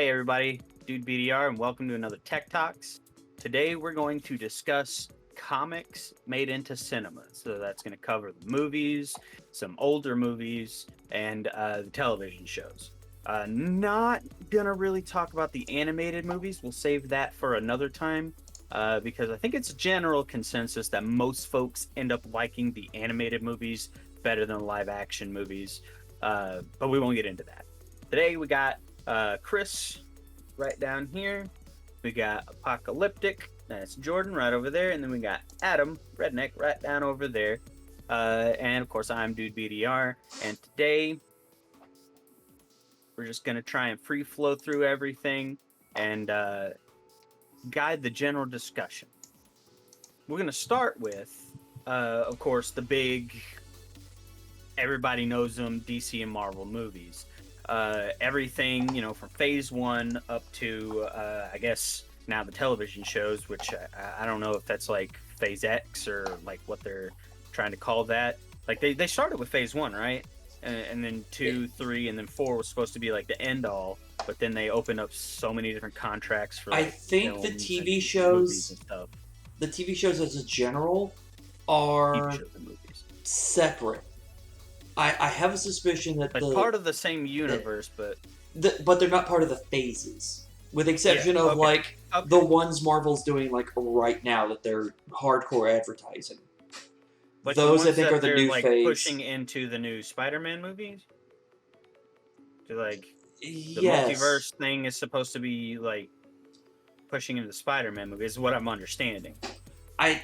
Hey everybody, Dude BDR, and welcome to another TekTox. Today we're going to discuss comics made into cinema. So that's going to cover the movies, some older movies, and the television shows. Not gonna really talk about the animated movies. We'll save that for another time because I think it's a general consensus that most folks end up liking the animated movies better than live action movies. But we won't get into that. Today we got Chris right down here. We got Apocalyptic, that's Jordan right over there, and then we got Adam Redneck right down over there. And of course, I'm Dude BDR, and today we're just gonna try and free flow through everything and guide the general discussion. We're gonna start with, of course, the big, everybody knows them, DC and Marvel movies. Everything, from phase 1 up to, I guess, now the television shows, which I don't know if that's like phase X or like what they're trying to call that. Like they started with phase 1, right? And then 2, 3, and then 4 was supposed to be like the end all, but then they opened up so many different contracts for like, I think the TV shows, the TV shows as a general, are separate. I have a suspicion that like part of the same universe, but they're not part of the phases, with the exception of the ones Marvel's doing like right now that they're hardcore advertising. But those I think are the new like phase, pushing into the new Spider-Man movies. So like the multiverse thing is supposed to be like pushing into the Spider-Man movie, is what I'm understanding. I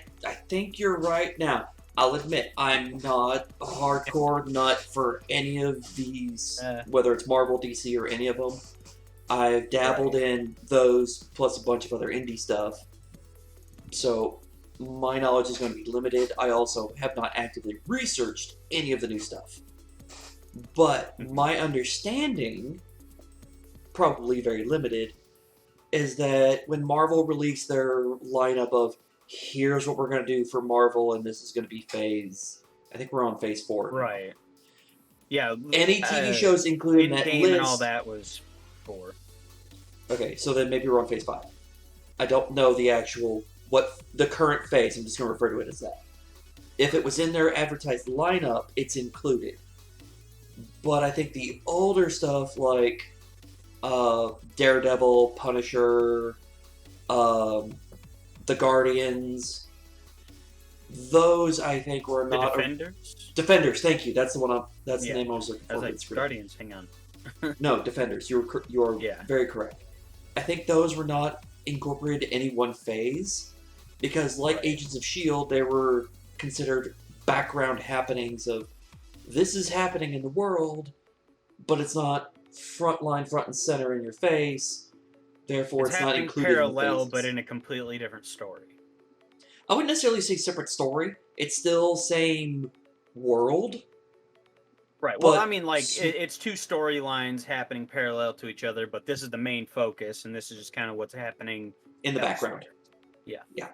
think you're right. Now, I'll admit, I'm not a hardcore nut for any of these, whether it's Marvel, DC, or any of them. I've dabbled in those, plus a bunch of other indie stuff. So, my knowledge is going to be limited. I also have not actively researched any of the new stuff. But my understanding, probably very limited, is that when Marvel released their lineup of here's what we're going to do for Marvel, and this is going to be phase, I think we're on phase 4 now. Right. Yeah. Any TV shows included in that list, and all that was 4. Okay, so then maybe we're on phase 5. I don't know the actual, what the current phase, I'm just going to refer to it as that. If it was in their advertised lineup, it's included. But I think the older stuff like Daredevil, Punisher, the Guardians, those I think were not Defenders. Defenders, thank you. That's the one. That's the name I was looking for. I was like, Guardians. Hang on. No, Defenders. You are very correct. I think those were not incorporated in any one phase because, like Agents of S.H.I.E.L.D., they were considered background happenings of this is happening in the world, but it's not front and center in your face. Therefore, it's not included parallel, in the but in a completely different story. I wouldn't necessarily say separate story. It's still same world. Right. Well, I mean, like, it's two storylines happening parallel to each other, but this is the main focus, and this is just kind of what's happening in the background. Yeah. Yeah.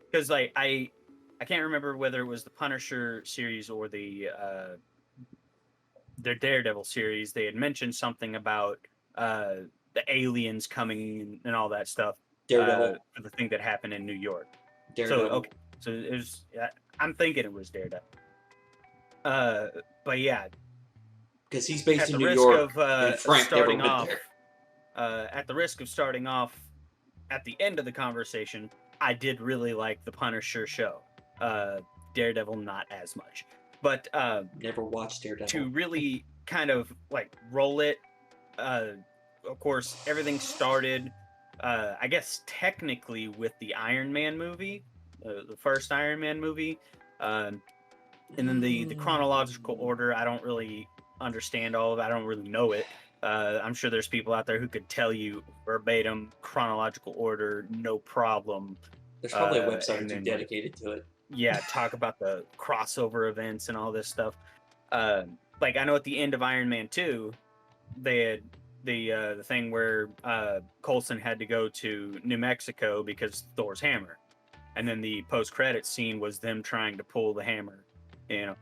Because, like, I can't remember whether it was the Punisher series or their Daredevil series. They had mentioned something about the aliens coming and all that stuff. Daredevil. For the thing that happened in New York. Daredevil. So it was. I'm thinking it was Daredevil. But yeah, because he's based in New York. And Frank starting never off, been there. At the risk of starting off at the end of the conversation, I did really like the Punisher show. Daredevil, not as much, but never watched Daredevil. To really kind of like roll it. Of course, everything started, I guess, technically with the Iron Man movie, the first Iron Man movie, and then the chronological order. I don't really understand all of it. I don't really know it. I'm sure there's people out there who could tell you verbatim chronological order, no problem. There's probably a website dedicated to it. Yeah, talk about the crossover events and all this stuff. Like I know at the end of Iron Man 2, they had the thing where Coulson had to go to New Mexico because Thor's hammer, and then the post-credit scene was them trying to pull the hammer, and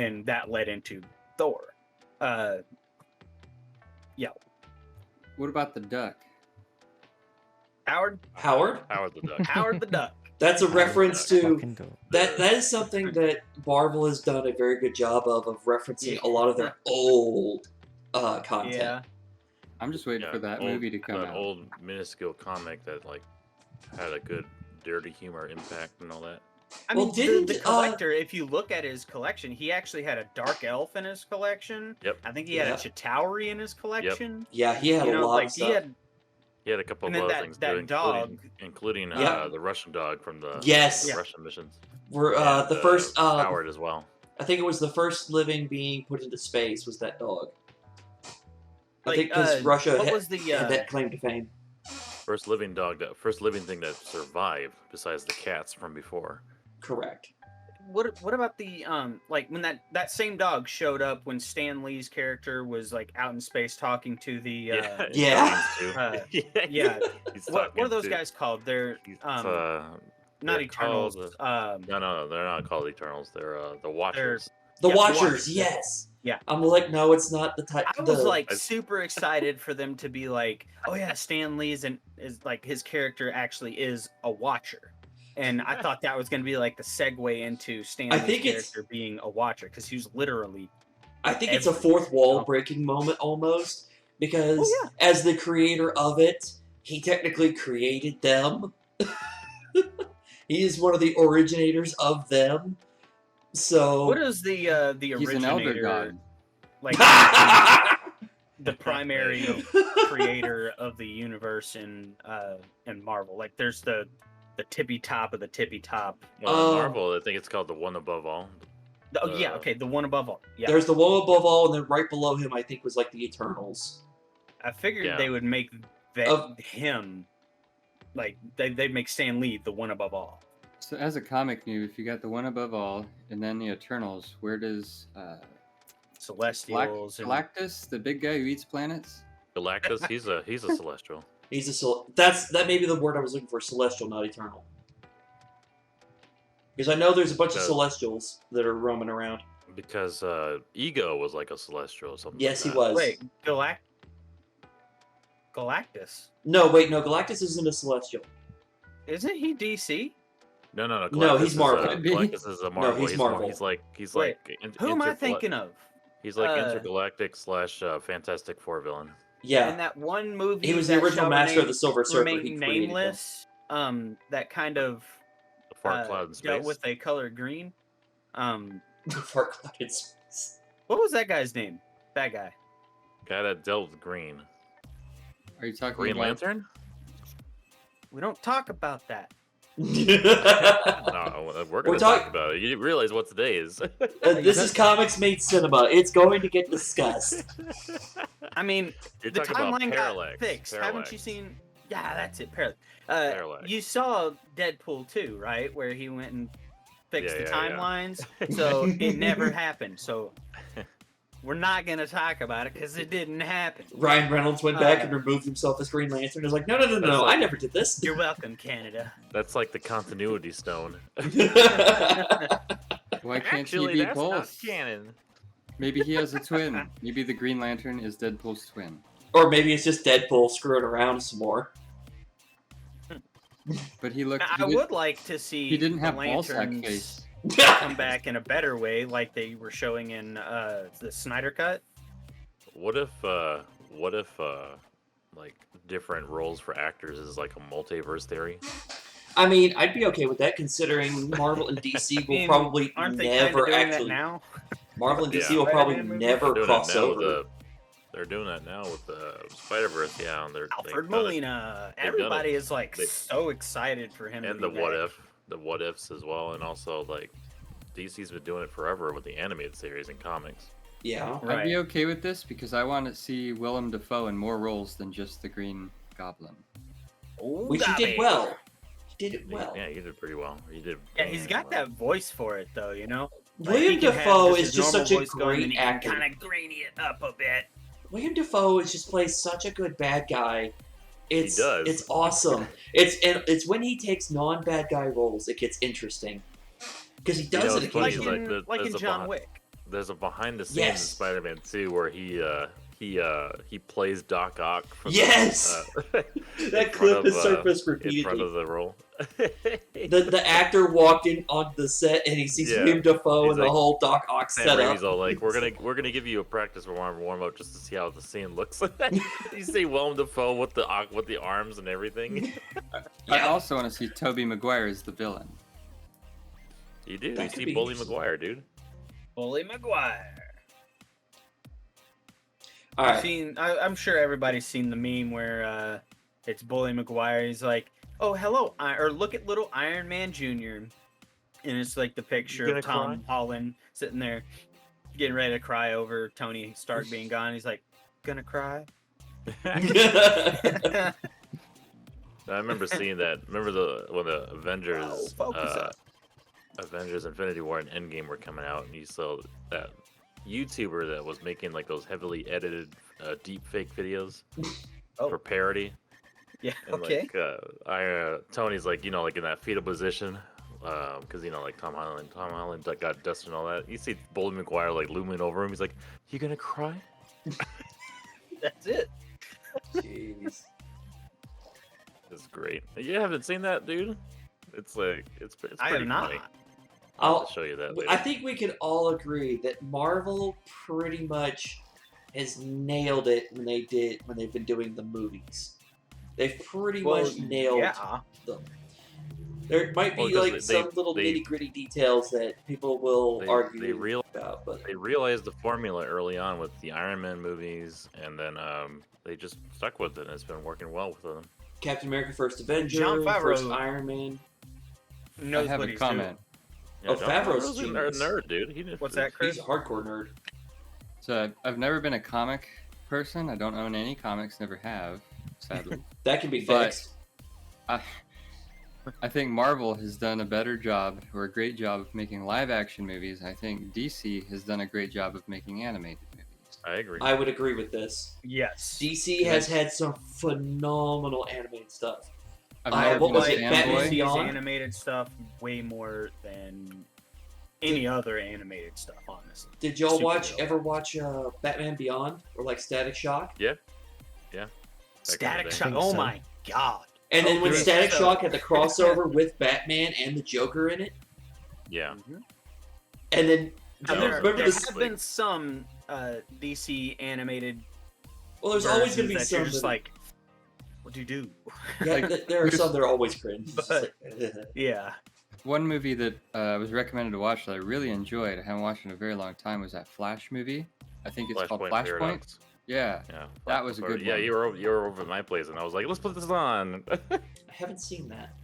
then that led into Thor. Yeah, What about the duck? Howard Howard? Howard the Duck. Howard the Duck. That's a reference to Fucking dope. that. That is something that Marvel has done a very good job of referencing a lot of their old content. Yeah. I'm just waiting for that movie to come That out. old minuscule comic that like had a good dirty humor impact and all that. I Well, mean, didn't, the collector, if you look at his collection, he actually had a dark elf in his collection. Yep. I think he had a Chitauri in his collection. Yeah, he had a lot of stuff. He had a couple of And then other things that too, dog. including Yeah. the Russian dog from the Yes. Russian missions. We're And, the first. Howard as well. I think it was the first living being put into space was that dog. I Like, think because Russia what had, was the had that claim to fame. First living thing that survived besides the cats from before. Correct. what about the like when that same dog showed up when Stan Lee's character was like out in space talking to the Yeah. yeah. He's What are talking those to- guys called? They're he's, not they're Eternals. called, no, they're not called Eternals. They're the Watchers. The Yeah, the Watchers, Watchers. yes. Yeah. I'm like, no, it's not the type. I was like I- super excited for them to be like, oh yeah, Stan Lee's is like his character actually is a Watcher, and I thought that was going to be like the segue into Stan I Lee's think it's- character being a Watcher because he was literally. I think it's a everything, fourth wall you know? breaking moment almost because Oh, yeah. as the creator of it, he technically created them. He is one of the originators of them. So What is the He's an elder originator? god. Like the primary creator of the universe in Marvel. Like there's the tippy top of the tippy top. Well, in Marvel, I think it's called the One Above All. Oh yeah, okay, the one above all. Yeah, There's the one above all, and then right below him, I think, was like the Eternals. I figured Yeah. they would make Of- him like they'd make Stan Lee the one above all. So as a comic noob, if you got the one above all and then the Eternals, where does Celestials and Galactus, the big guy who eats planets? Galactus, he's a celestial. He's that may be the word I was looking for. Celestial, not eternal. Because I know there's a bunch of Because- Celestials that are roaming around. Because Ego was like a celestial or something. Yes, like he that. was. wait, Galactus. No, wait, no. Galactus isn't a Celestial. Isn't he DC? No. No, he's Galactus is, Marvel. Galactus is a Marvel. he's Marvel. He's Wait, like. Who am I thinking of? He's like Uh, intergalactic / Fantastic Four villain. Yeah, In that one movie, he was the that original shall master of remain- the Silver Surfer. He remain created them. nameless. That kind of The fart cloud in space. dealt with a color green. Fart cloud in space. What was that guy's name? That guy. Guy that dealt with green. Are you talking Green about Lantern? We don't talk about that. No, we're gonna talk- talk about it. You realize what today is. This is Comics Made Cinema. It's going to get discussed. I mean, You're the talking about timeline Parallax. got fixed. Haven't you Parallax. seen? Yeah, that's it. Parallax. Parallax. You saw Deadpool 2, right? Where he went and fixed Yeah, the yeah, yeah. timelines. So it never happened. So we're not gonna talk about it because it didn't happen. Ryan Reynolds went back and removed himself as Green Lantern. He was like, no, That's I like- never did this. You're welcome, Canada. That's like the continuity stone. why can't Actually, he be that's not both? canon. Maybe he has a twin. Maybe the Green Lantern is Deadpool's twin. Or maybe it's just Deadpool screwing around some more. But he looked. Now, I would like to see He didn't the have ballsack lanterns face. come back in a better way, like they were showing in the Snyder Cut. What if like different roles for actors is like a multiverse theory? I mean, I'd be okay with that, considering Marvel and DC will mean, probably Aren't they kind of never doing that actually. now? Marvel and DC Yeah. will probably Spider-Man movie? never They're doing it cross now over. with the- They're doing that now with the Spider-Verse, yeah. And Alfred Molina. They've done Everybody is like They- so excited for him. and to the be what back. if, the what ifs as well, and also like DC's been doing it forever with the animated series and comics. Yeah. I'd Right. be okay with this because I want to see Willem Dafoe in more roles than just the Green Goblin. Ooh, Which he Dobby. did well. He did it well. Yeah, you did pretty well. You did. Yeah, he's got that voice for it though, you know. William Dafoe is just such a great actor. Kind of grainy it up a bit. William Dafoe is just plays such a good bad guy. It's does. It's awesome. It's when he takes non-bad guy roles it gets interesting. Because he does know, it it's funny, Like occasionally. like, in there's in a John behind- Wick. There's a behind the scenes Yes. in Spider-Man 2 where he he plays Doc Ock from Yes! That clip has surfaced repeatedly. in front of the role. The actor walked in on the set and he sees William Dafoe and the whole Doc Ock setup. He's all like, "We're gonna give you a practice warm up just to see how the scene looks." You see Willem Dafoe with the arms and everything. I also want to see Tobey Maguire as the villain. You do. That You could see be Bully interesting. Maguire, dude. Bully Maguire. All I've right. seen. I'm sure everybody's seen the meme where it's Bully Maguire. He's like, "Oh, hello," or look at little Iron Man Jr. And it's like the picture of Tom Holland sitting there, getting ready to cry over Tony Stark being gone. He's like, "Gonna cry." I remember seeing that. Remember when the Avengers, Avengers Infinity War and Endgame were coming out, and you saw that YouTuber that was making like those heavily edited deep fake videos for parody. Yeah. And, Okay. like, Tony's like, like in that fetal position, because like Tom Holland got dust and all that. You see Bully Maguire like looming over him. He's like, "You gonna cry?" That's it. Jeez. It's great. You haven't seen that, dude? It's like it's pretty I have not. funny. I'll have to show you that later. I think we can all agree that Marvel pretty much has nailed it when they've been doing the movies. They've pretty much nailed them. There might be like some little nitty gritty details that people will argue about, but they realized the formula early on with the Iron Man movies, and then they just stuck with it, and it's been working well with them. Captain America: First Avenger, John Favreau First Iron Man. Knows I have what a he's comment. Yeah, Oh, Favreau's a genius. nerd, dude. What's that, Chris? He's a hardcore nerd. So I've never been a comic person. I don't own any comics. Never have, sadly. That can be But- fixed. I think Marvel has done a better job or a great job of making live action movies. I think DC has done a great job of making animated movies. I agree. I would agree with this. Yes. DC has had some phenomenal animated stuff. I've never what been a was it, Batman fanboy. Beyond? Animated stuff way more than any other animated stuff, honestly. Did y'all Superhero. ever watch Batman Beyond or like Static Shock? Yeah. Static Shock. think Oh so. my god. And then when Okay, Static so- Shock had the crossover with Batman and the Joker in it, Yeah. and then Now, Yeah, there remember there this? have been some DC animated. Well, there's always going to be versions that some. you're just that- like, what do you do? yeah, there are some that are always cringe. It's just But- like, Yeah. One movie that was recommended to watch that I really enjoyed, I haven't watched in a very long time, was that Flash movie. I think it's called Flashpoint. Paradox. Yeah, Yeah. That was a good Yeah, one. you were over at my place, and I was like, "Let's put this on." I haven't seen that.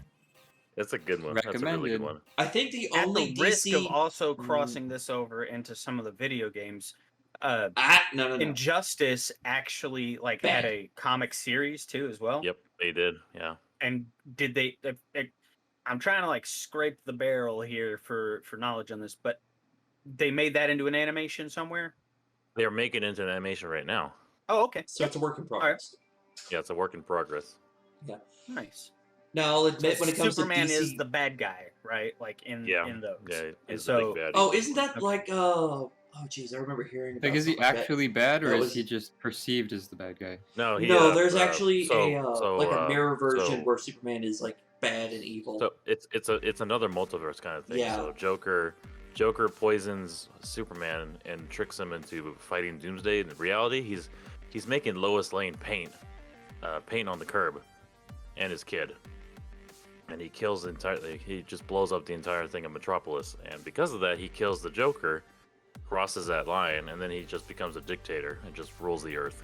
It's a good one. That's a really good Recommended. one. I think the At only the risk DC. of also crossing this over into some of the video games, No. Injustice actually had Bad. a comic series too as well. Yep, they did. Yeah. And did they? I'm trying to scrape the barrel here for knowledge on this, but they made that into an animation somewhere. They're making it into an animation right now. Oh, okay. So it's a work in progress. Yeah, it's a work in progress. Nice. Now I'll admit, when it comes Superman to DC, is the bad guy, right? In Yeah. those. Yeah. And he's so, the big baddie. oh, isn't that like oh geez, I remember hearing about. like is he something like that. actually bad or That is was- he just perceived as the bad guy? No, No, there's actually so, a mirror version so- where Superman is like bad and evil. So it's another multiverse kind of thing. Yeah. So Joker poisons Superman and tricks him into fighting Doomsday. In reality, he's making Lois Lane paint on the curb, and his kid, and he kills he just blows up the entire thing of Metropolis, and because of that, he kills the Joker, crosses that line, and then he just becomes a dictator and just rules the earth.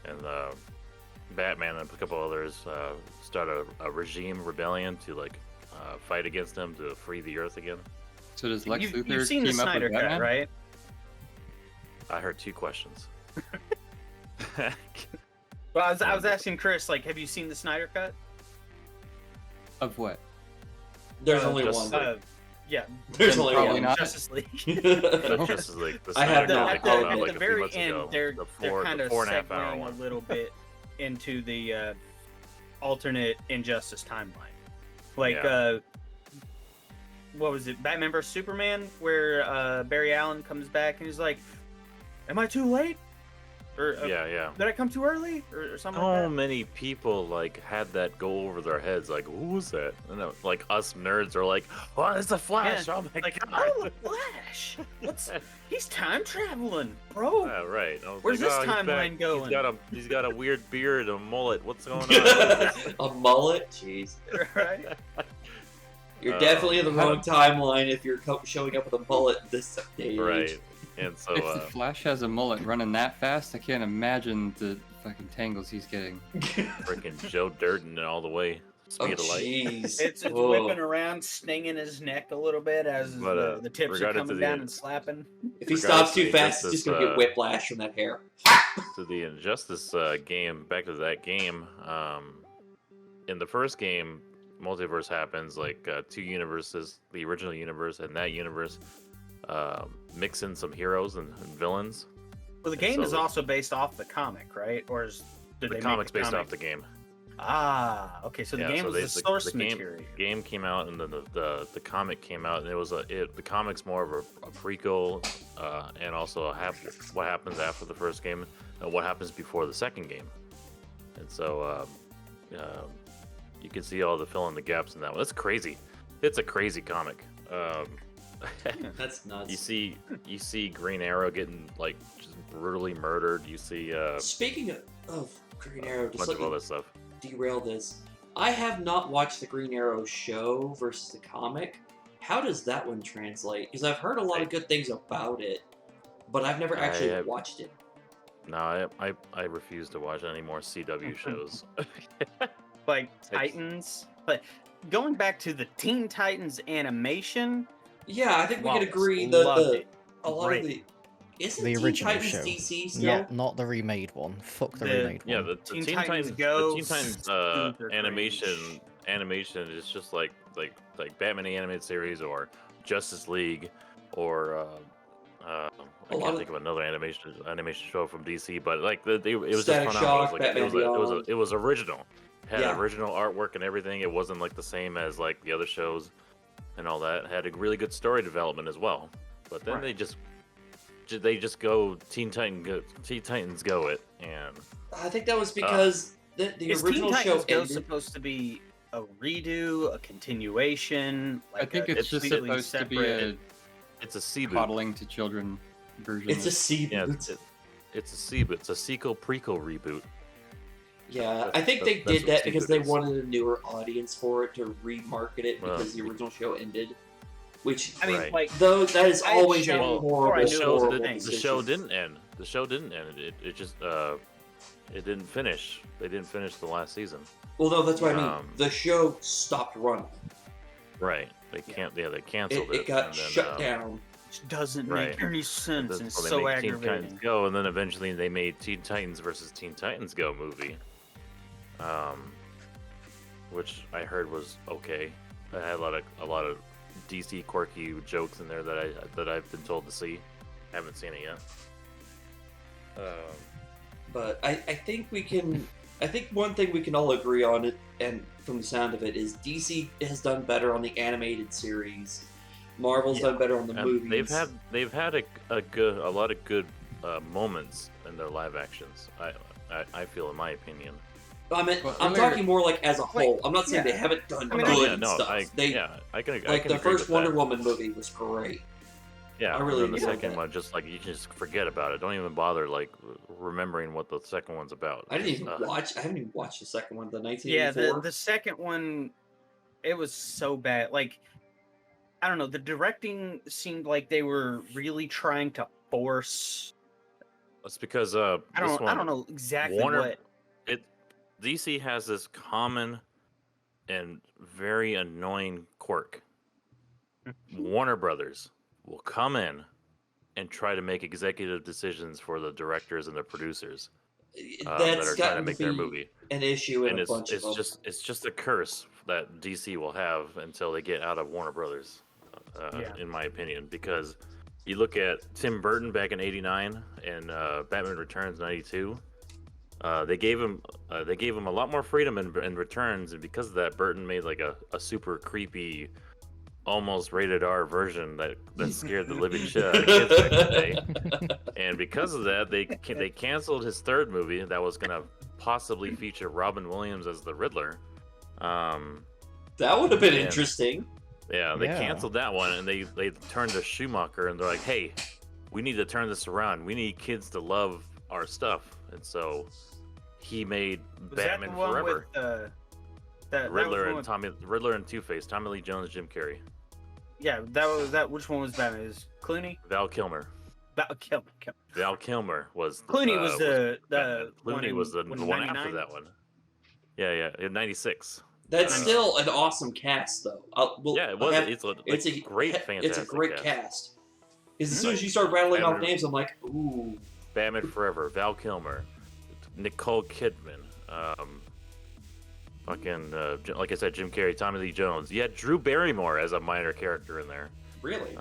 And Batman and a couple others start a regime rebellion to fight against him to free the earth again. So does Lex Luthor you've seen the team up Snyder with Cut, Batman? right? I heard two questions. Well, I was asking Chris, have you seen the Snyder Cut? Of what? There's Uh, only just- one. Yeah, There's then only probably one. not. Justice League. That's just the I have Snyder not. Cut At that came out, the a few very months end, ago. they're The kind of 4.5 hour segueing a one. little bit into the alternate Injustice timeline. Yeah. What was it? Batman vs Superman, where Barry Allen comes back and he's like, "Am I too late?" Or Yeah. did I come too early or something So like that? many people like had that go over their heads. Like, who was that? And like us nerds are like, oh, it's the Flash. Yeah, Oh my like, god. oh, the Flash. He's time traveling, bro. Yeah, right. I was Where's like, this oh, he's back. timeline going? He's got a weird beard and a mullet. What's going on? What is this? A mullet? Jeez. Right? You're definitely in the how- wrong timeline if you're showing up with a mullet this age. Right. And so If the Flash has a mullet running that fast, I can't imagine the fucking tangles he's getting. freaking Joe Durden all the way. Oh, Speed of light. jeez. It's Whoa. whipping around, stinging his neck a little bit as But, the tips are regarding coming to down the- and slapping. If he Regardless stops of too the fast, he's just gonna injustice, get whiplash from that hair. To the Injustice game, back to that game. In the first game, multiverse happens, like two universes, the original universe and that universe, mix in some heroes and villains. Well, the And game so is the- also based off the comic, right? Or is did The they comic's make the based comic? off the game. Ah, okay. So the Yeah, game so was they- the source the game- material. Game came out, and then the comic came out, and it was the comic's more of a prequel, and also what happens after the first game and what happens before the second game. And so you can see all the fill in the gaps in that one. That's crazy. It's a crazy comic. That's nuts. You see Green Arrow getting like just brutally murdered. You see Speaking of Green Arrow, a just bunch let of me other stuff. derail this. I have not watched the Green Arrow show versus the comic. How does that one translate? Because I've heard a lot of good things about it, but I've never actually I- watched it. No, I refuse to watch any more CW shows. Like Titans. But going back to the Teen Titans animation, Yeah, I think we wow, could agree loved that it. a lot Great. of the isn't The Teen original Titans show. DC still? Not the remade one. Fuck the The- remade one. Yeah, the Teen Teen Titans Titans, Go, the Teen Titans Titans are animation is just like Batman the animated series or Justice League or I lot can't of- think of another animation show from DC, but like it was Static just phenomenal. Shock, It Batman was like, Beyond. it was original. Had Yeah. original artwork and everything. It wasn't like the same as like the other shows and all that. It had a really good story development as well. But then Right. they just go Teen Titans Go it, and I think that was because the is original Teen show Titans Go ended. supposed to be a redo, a continuation? I think it's just completely supposed to be separate- it's a C-boot. coddling to children version. It's a of- seed. Yeah, it's a C-boot. It's a sequel prequel reboot. Yeah, I think That's- they that's did what that because they Seaboot is. wanted a newer audience for it to remarket it Well, because the original show ended. Which, I mean, Right. like, though, that is I had always a shown- horrible, before I The knew show, it was horrible a thing. the show decision. didn't end. The show didn't end. It just it didn't finish. They didn't finish the last season. Well, no, that's what I mean. Um, The show stopped running. Right. They can't. Yeah, they canceled It got and then, shut down. which doesn't right. make any sense That's and why they so made Teen aggravating. Titans Go, and then eventually they made Teen Titans versus Teen Titans Go movie, which I heard was okay. It had a lot of DC quirky jokes in there that I've been told to see. Haven't seen it yet. But I think we can. I think one thing we can all agree on it, and from the sound of it, is DC has done better on the animated series. Marvel's done better on the And movies. they've had a lot of good moments in their live actions. I feel, in my opinion. I mean, Well, I'm earlier- talking more like as a whole. I'm not saying yeah. they haven't done I mean, good yeah, no, stuff. I they can. I like can the agree first with Wonder that. Woman movie was great. Yeah, I really and then the enjoyed second that. one, just like you can just forget about it. Don't even bother like remembering what the second one's about. I didn't even Uh, watch. I haven't even watched the second one, the Yeah, 1984. the second one, it was so bad. Like, I don't know, the directing seemed like they were really trying to force. It's because I this don't one, know exactly Warner, what. DC has this common and very annoying quirk. Warner Brothers will come in and try to make executive decisions for the directors and the producers that That's are trying to gotten make to their be movie. an issue in And a bunch of them. it's just a curse that DC will have until they get out of Warner Brothers, Yeah. in my opinion. Because you look at Tim Burton back in '89 and Batman Returns '92. They gave him a lot more freedom in Returns, and because of that, Burton made like a super creepy almost rated R version that scared the living shit out of kids back in the day. And because of that, they canceled his third movie that was gonna possibly feature Robin Williams as the Riddler. That would have been interesting. Yeah, they canceled that one, and they turned to Schumacher, and they're like, "Hey, we need to turn this around. We need kids to love our stuff." And so he made Batman Forever. Riddler and Two-Face, Tommy Lee Jones, Jim Carrey. Yeah, that. Which one was Batman? Is Clooney? Val Kilmer. Val Kilmer was. Clooney was the Clooney was the one after that one. Yeah, in '96. That's still an awesome cast, though. Yeah, it was. It's a great, fantastic. It's a great cast. Because as soon as you start rattling off names, I'm like, ooh. Batman Forever, Val Kilmer, Nicole Kidman, like I said, Jim Carrey, Tommy Lee Jones. You had Drew Barrymore as a minor character in there. Really?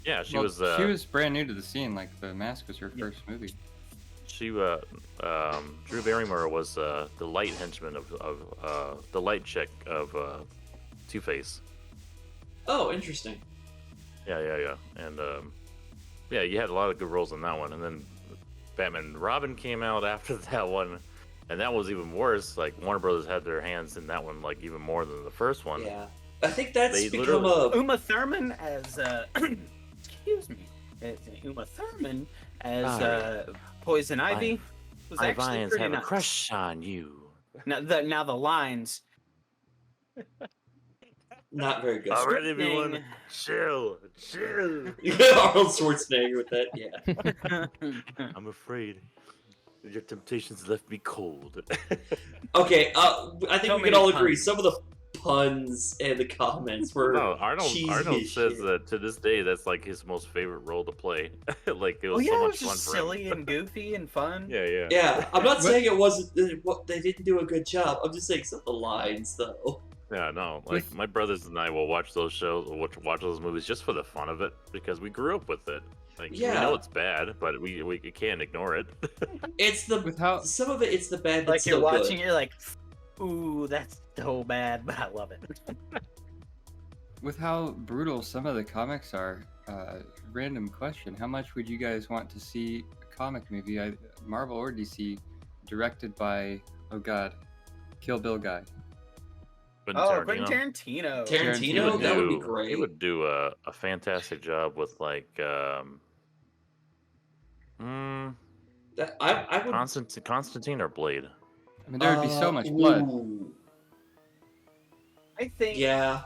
Yeah, she was brand new to the scene. Like The Mask was her first movie. Drew Barrymore was the light henchman of the light chick of Two-Face. Oh, interesting. Yeah, and you had a lot of good roles in that one, and then Batman and Robin came out after that one, and that was even worse. Like Warner Brothers had their hands in that one, like even more than the first one. Yeah, I think that's become Uma Thurman as excuse me, Uma Thurman as Poison Ivy was actually pretty nice. Have a crush on you. Now the lines. Not very good. All right, everyone, chill. Arnold Schwarzenegger with that, yeah. I'm afraid your temptations left me cold. Okay, I think we can all agree some of the puns and the comments were Arnold says that to this day that's like his most favorite role to play. Like it was so much fun just for silly him. and goofy and fun. Yeah, I'm not saying it wasn't. They didn't do a good job. I'm just saying some of the lines though. Yeah, no, like my brothers and I will watch those shows, watch those movies just for the fun of it because we grew up with it. Like we know it's bad, but we can't ignore it. It's some of it. It's the bad. Like you're watching, good. you're like, ooh, that's so bad, but I love it. With how brutal some of the comics are, random question: how much would you guys want to see a comic movie, Marvel or DC, directed by Kill Bill guy? Quentin Tarantino. That would be great. He would do a fantastic job with like I would Constantine or Blade. I mean, there would be so much blood. I think. Yeah.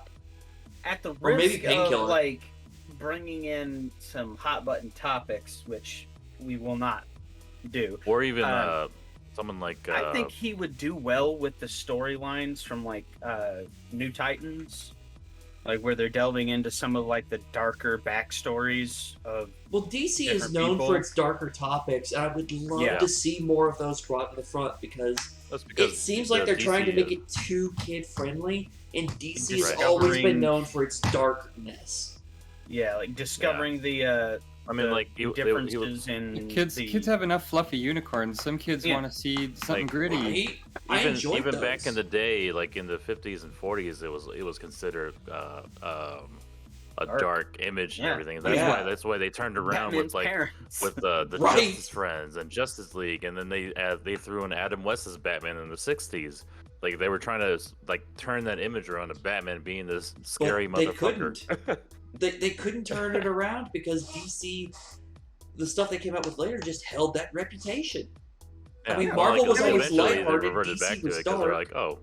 At the or maybe risk Painkiller. of like bringing in some hot button topics, which we will not do, or even someone like I think he would do well with the storylines from like New Titans, like where they're delving into some of like the darker backstories of. Well, DC is known for its darker topics, and I would love to see more of those brought to the front because it seems like they're trying to make it too kid friendly, and DC has always been known for its darkness. Yeah, like discovering the. I mean, like differences in kids have enough fluffy unicorns. Some kids want to see something gritty. Even back in the day, like in the 50s and 40s, it was considered a dark image and everything. That's why they turned around Batman's with the Justice Friends and Justice League, and then they threw in Adam West's Batman in the 60s. Like they were trying to like turn that image around to Batman being this scary motherfucker. They couldn't turn it around because DC, the stuff they came out with later, just held that reputation. Yeah, I mean, Marvel was always lighthearted. They reverted back to it because they're like, oh,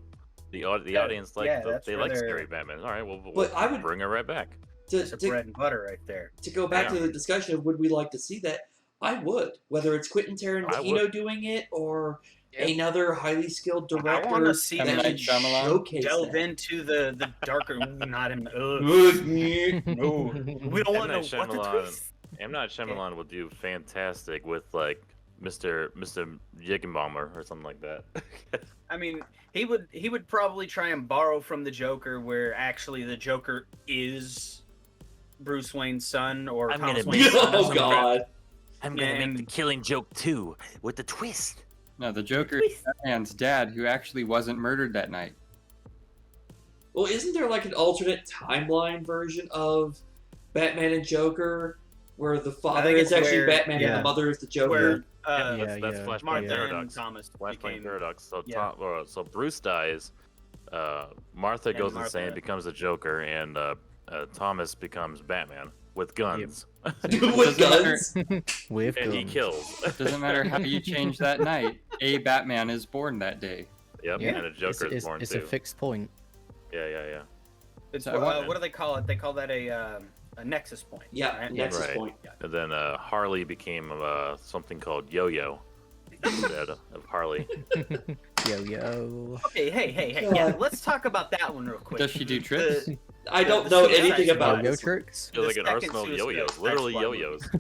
the audience they like scary Batman. All right, we'll bring it right back. It's bread and butter right there. To go back to the discussion of would we like to see that, I would. Whether it's Quentin Tarantino doing it or another highly skilled director. I want to see them showcase delve into the darker. Not him. We don't want to know what the twist. M. Night Shyamalan would do fantastic with like Mr. Jiggenbomber or something like that. I mean, he would probably try and borrow from the Joker, where actually the Joker is Bruce Wayne's son or Thomas Wayne's son. Oh God! I'm gonna make the Killing Joke 2 with the twist. No, the Joker is Batman's dad, who actually wasn't murdered that night. Well, isn't there like an alternate timeline version of Batman and Joker where the father think is it's actually where- Batman and yeah. the mother is the Joker? Where Yeah, that's yeah. Flashpoint Martha and Paradox. Thomas Flashpoint became Paradox. So yeah. so Bruce dies. Martha And goes Martha- insane, becomes the Joker, and Thomas becomes Batman with guns, With guns? With and he guns. kills. Doesn't matter how you change that night. A Batman is born that day. Yep, Yeah. and a Joker is born It's too. a fixed point. Yeah. It's, So I want- what do they call it? They call that a nexus point. Yeah, right? Nexus Right. Point. And then Harley became something called Yo-Yo instead of Harley. Yo. Okay, hey. God. Yeah, let's talk about that one real quick. Does she do tricks? I don't the know Suicide anything Squad. about Yo-yo this. tricks? It was like The an second arsenal of Suicide yo-yos, Squad literally movie. yo-yos.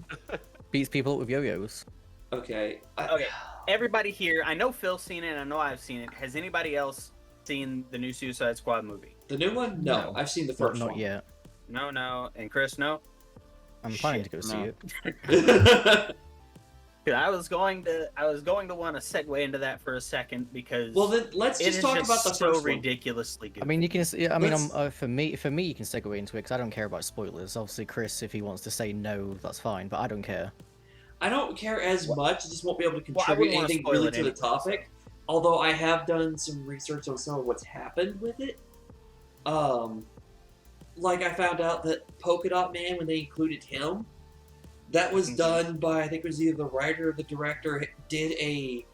Beats people up with yo-yos. Okay. Okay. Everybody here, I know Phil's seen it, and I know I've seen it. Has anybody else seen the new Suicide Squad movie? The new one? No, No. I've seen the Not, first not one. yet. No. And Chris, no? I'm planning to Shit, go see no. it. 'Cause I was going to want to segue into that for a second because Well, then let's it just is talk just about the so first one. ridiculously good. I mean, you can. I mean, Let's- for me, you can segue into it because I don't care about spoilers. Obviously, Chris, if he wants to say no, that's fine, but I don't care. I don't care as much. I just won't be able to Well, I contribute wouldn't wanna anything spoil really it to the anyway, topic. Although I have done some research on some of what's happened with it. Like I found out that Polka Dot Man, when they included him, that was Mhm. done by, I think it was either the writer or the director, did a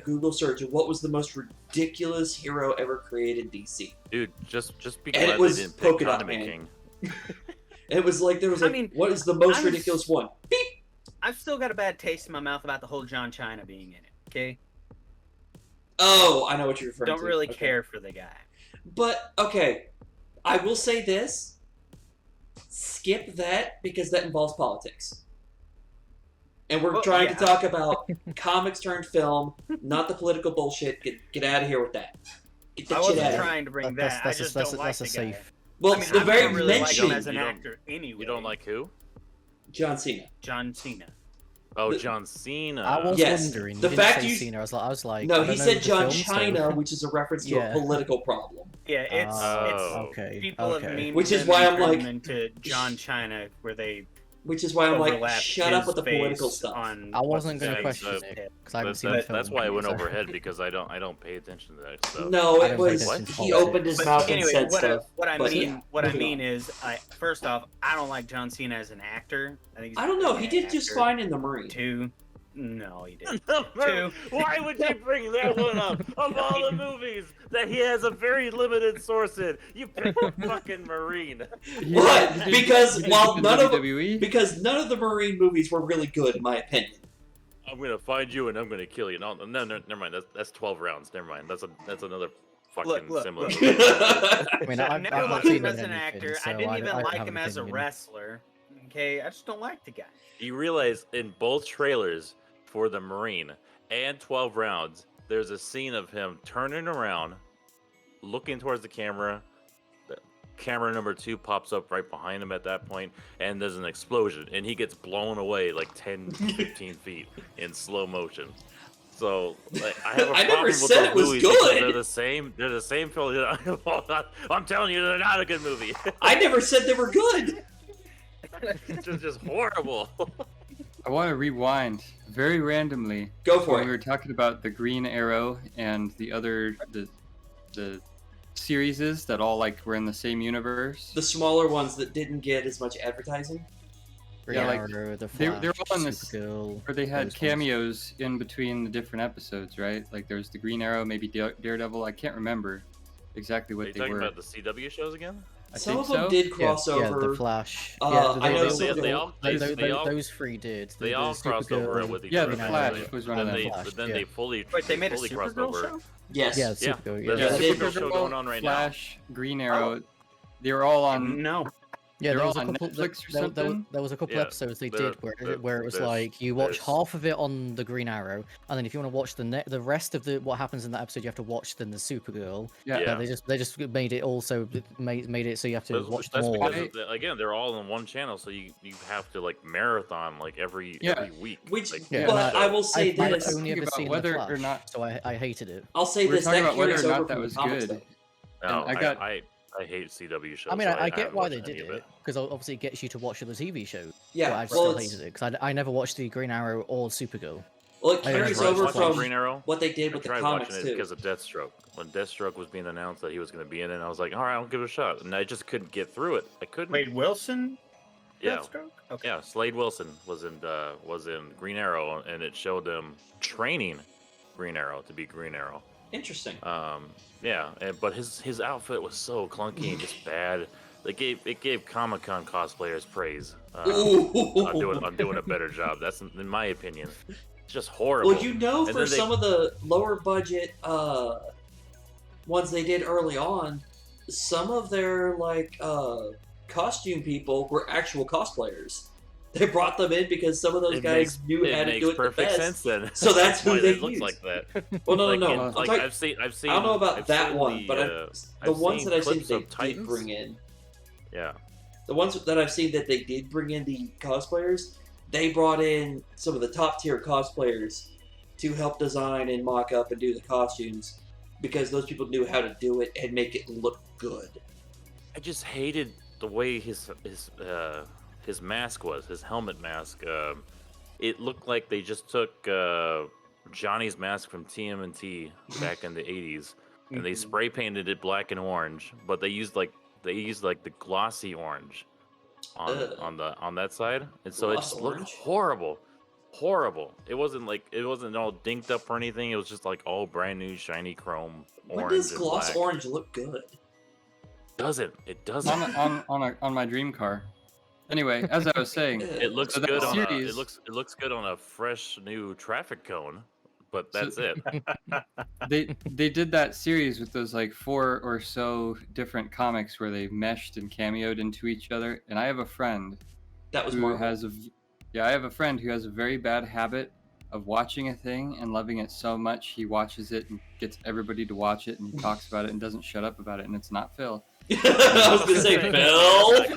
Google search of what was the most ridiculous hero ever created in DC. Dude, just be And it glad was they didn't pick Polka Dot Condiment Man. King. And it was like, there was I like, mean, what is the most I was- ridiculous one? Beep! I've still got a bad taste in my mouth about the whole John China being in it. Okay, Oh, I know what you're referring don't to. really Okay. care for the guy. But, okay, I will say this. Skip that because that involves politics. And we're Well, trying yeah. to talk about comics turned film, not the political bullshit. Get out of here with that. Get that I shit wasn't out of here. trying to bring that. I just don't like the guy. safe. Well, I mean, the I very don't really like him mention as an You don't- actor anyway. You don't like who? John Cena. John Cena. Oh, The- John Cena. I was Yes. wondering. The you fact didn't you- say Cena. I was like. No, I he don't know said the John film, so- China, which is a reference to Yeah. a political problem. Yeah, it's Oh. Okay. people have okay. memed Which is him why and I'm turned like- him into John China, where they Which is why I'm like, overlap shut up his with the political face stuff. on I wasn't what's going to his question face. it because I haven't seen the film. That's why it went so- overhead because I don't pay attention to that stuff. No, I it don't pay was attention to he politics. opened his But mouth and anyway, said stuff. what I but mean, yeah, what I moving mean is, first off, I don't like John Cena as an actor. I think he's I a don't know. really He bad did just actor. fine in the Marine. Two, no, he didn't. Two. Why would you bring that one up? Of all the movies that he has a very limited source in, you pick a fucking Marine. What? He did- Because he did while the none of WWE? Because none of the Marine movies were really good, in my opinion. I'm gonna find you and I'm gonna kill you. No, never mind. That's 12 rounds. Never mind. That's another fucking Look, similar. look. movie. I mean, I I've never not liked seen him as anything, an actor. so I didn't even don't like have him an as a opinion. wrestler. Okay, I just don't like the guy. You realize in both trailers for the Marine and 12 rounds, there's a scene of him turning around, looking towards the camera. The camera number 2 pops up right behind him at that point, and there's an explosion, and he gets blown away like 10, 15 feet in slow motion. So like, I have a I problem never with said those it was movies because good. They're the same. They're the same film. I'm telling you, they're not a good movie. I never said they were good. It's just horrible. I want to rewind very randomly. Go When for we it. were talking about the Green Arrow and the other the series that all like were in the same universe. The smaller ones that didn't get as much advertising. Green Yeah, like, Arrow, the they're Flash, all in this- Supergirl. Where they had those ones. cameos in between the different episodes, right? Like there's the Green Arrow, maybe Daredevil. I can't remember exactly Are what you they talking were. about the CW shows again? I Some think of them so. did Yeah, cross yeah, over. the Flash. I know They, some they, of they them. all they, Those three did. they all crossed over with each Yeah, other. the Green Flash Arrow. was one Then of they, them. Flash, but then yeah. they fully Wait, they made a fully crossed Supergirl over. show? Yes. Yeah, Yeah, Supergirl. there's Yeah, a they- Supergirl show going on right now. Flash, Green Arrow. They were all on. No. Yeah, They're there was a all on couple. Netflix or there something? was a couple Yeah, episodes they there- did where there- where it was there's- like you watch there's- half of it on the Green Arrow, and then if you want to watch the rest of the what happens in that episode, you have to watch then the Supergirl. Yeah. Yeah. They just made it also made it so you have to That's, watch them that's all. because again, they're all on one channel, so you have to like marathon like every week. Which, Like, Yeah, but and I will say I've this. only ever About seen whether the or Flash, not- so I hated it. I'll say We're this. talking That about whether carries or not over that from the was comics, good. though. no, I got- I I hate CW shows. I mean, so I get haven't why watched they any did of it, because obviously it gets you to watch the TV show. Yeah, But I well, still it's- hated it, because I never watched the Green Arrow or Supergirl. Well, it I carries tried over watching from Green Arrow. what they did I with the tried comics watching it too. because of Deathstroke. When Deathstroke was being announced that he was going to be in it, I was like, all right, I'll give it a shot. And I just couldn't get through it. I couldn't. Wade Wilson. yeah, Deathstroke? Okay. yeah. Slade Wilson was in Green Arrow, and it showed them training Green Arrow to be Green Arrow. Interesting. Yeah, but his outfit was so clunky and just bad. It gave Comic-Con cosplayers praise. I'm doing a better job. That's in my opinion. It's just horrible. Well, you know, And for then they- some of the lower budget ones they did early on, some of their costume people were actual cosplayers. They brought them in because some of those guys knew how to do it the perfect best. sense then. So that's who why they it looks used. like that. Well, no, Like, no, in- no. Like I'm I've seen. I don't know about I've that seen one, but the I've ones seen that I've seen clips they of did Titans. bring in. Yeah. The ones that I've seen that they did bring in the cosplayers, they brought in some of the top tier cosplayers to help design and mock up and do the costumes because those people knew how to do it and make it look good. I just hated the way his mask was, his helmet mask. It looked like they just took Johnny's mask from TMNT back in the 80s and they spray painted it black and orange, but they used the glossy orange on that side, and so it Gloss just orange? looked horrible. It wasn't all dinked up or anything. It was just like all brand new shiny chrome When orange. does and gloss black. orange look good? It doesn't. on my dream car. Anyway, as I was saying, It looks So that good on series- it looks good on a fresh new traffic cone, but that's it. they did that series with those like 4 or so different comics where they meshed and cameoed into each other. And I have a friend That was who Marvel. has I have a friend who has a very bad habit of watching a thing and loving it so much he watches it and gets everybody to watch it and he talks about it and doesn't shut up about it, and it's not Phil. I was gonna say Phil.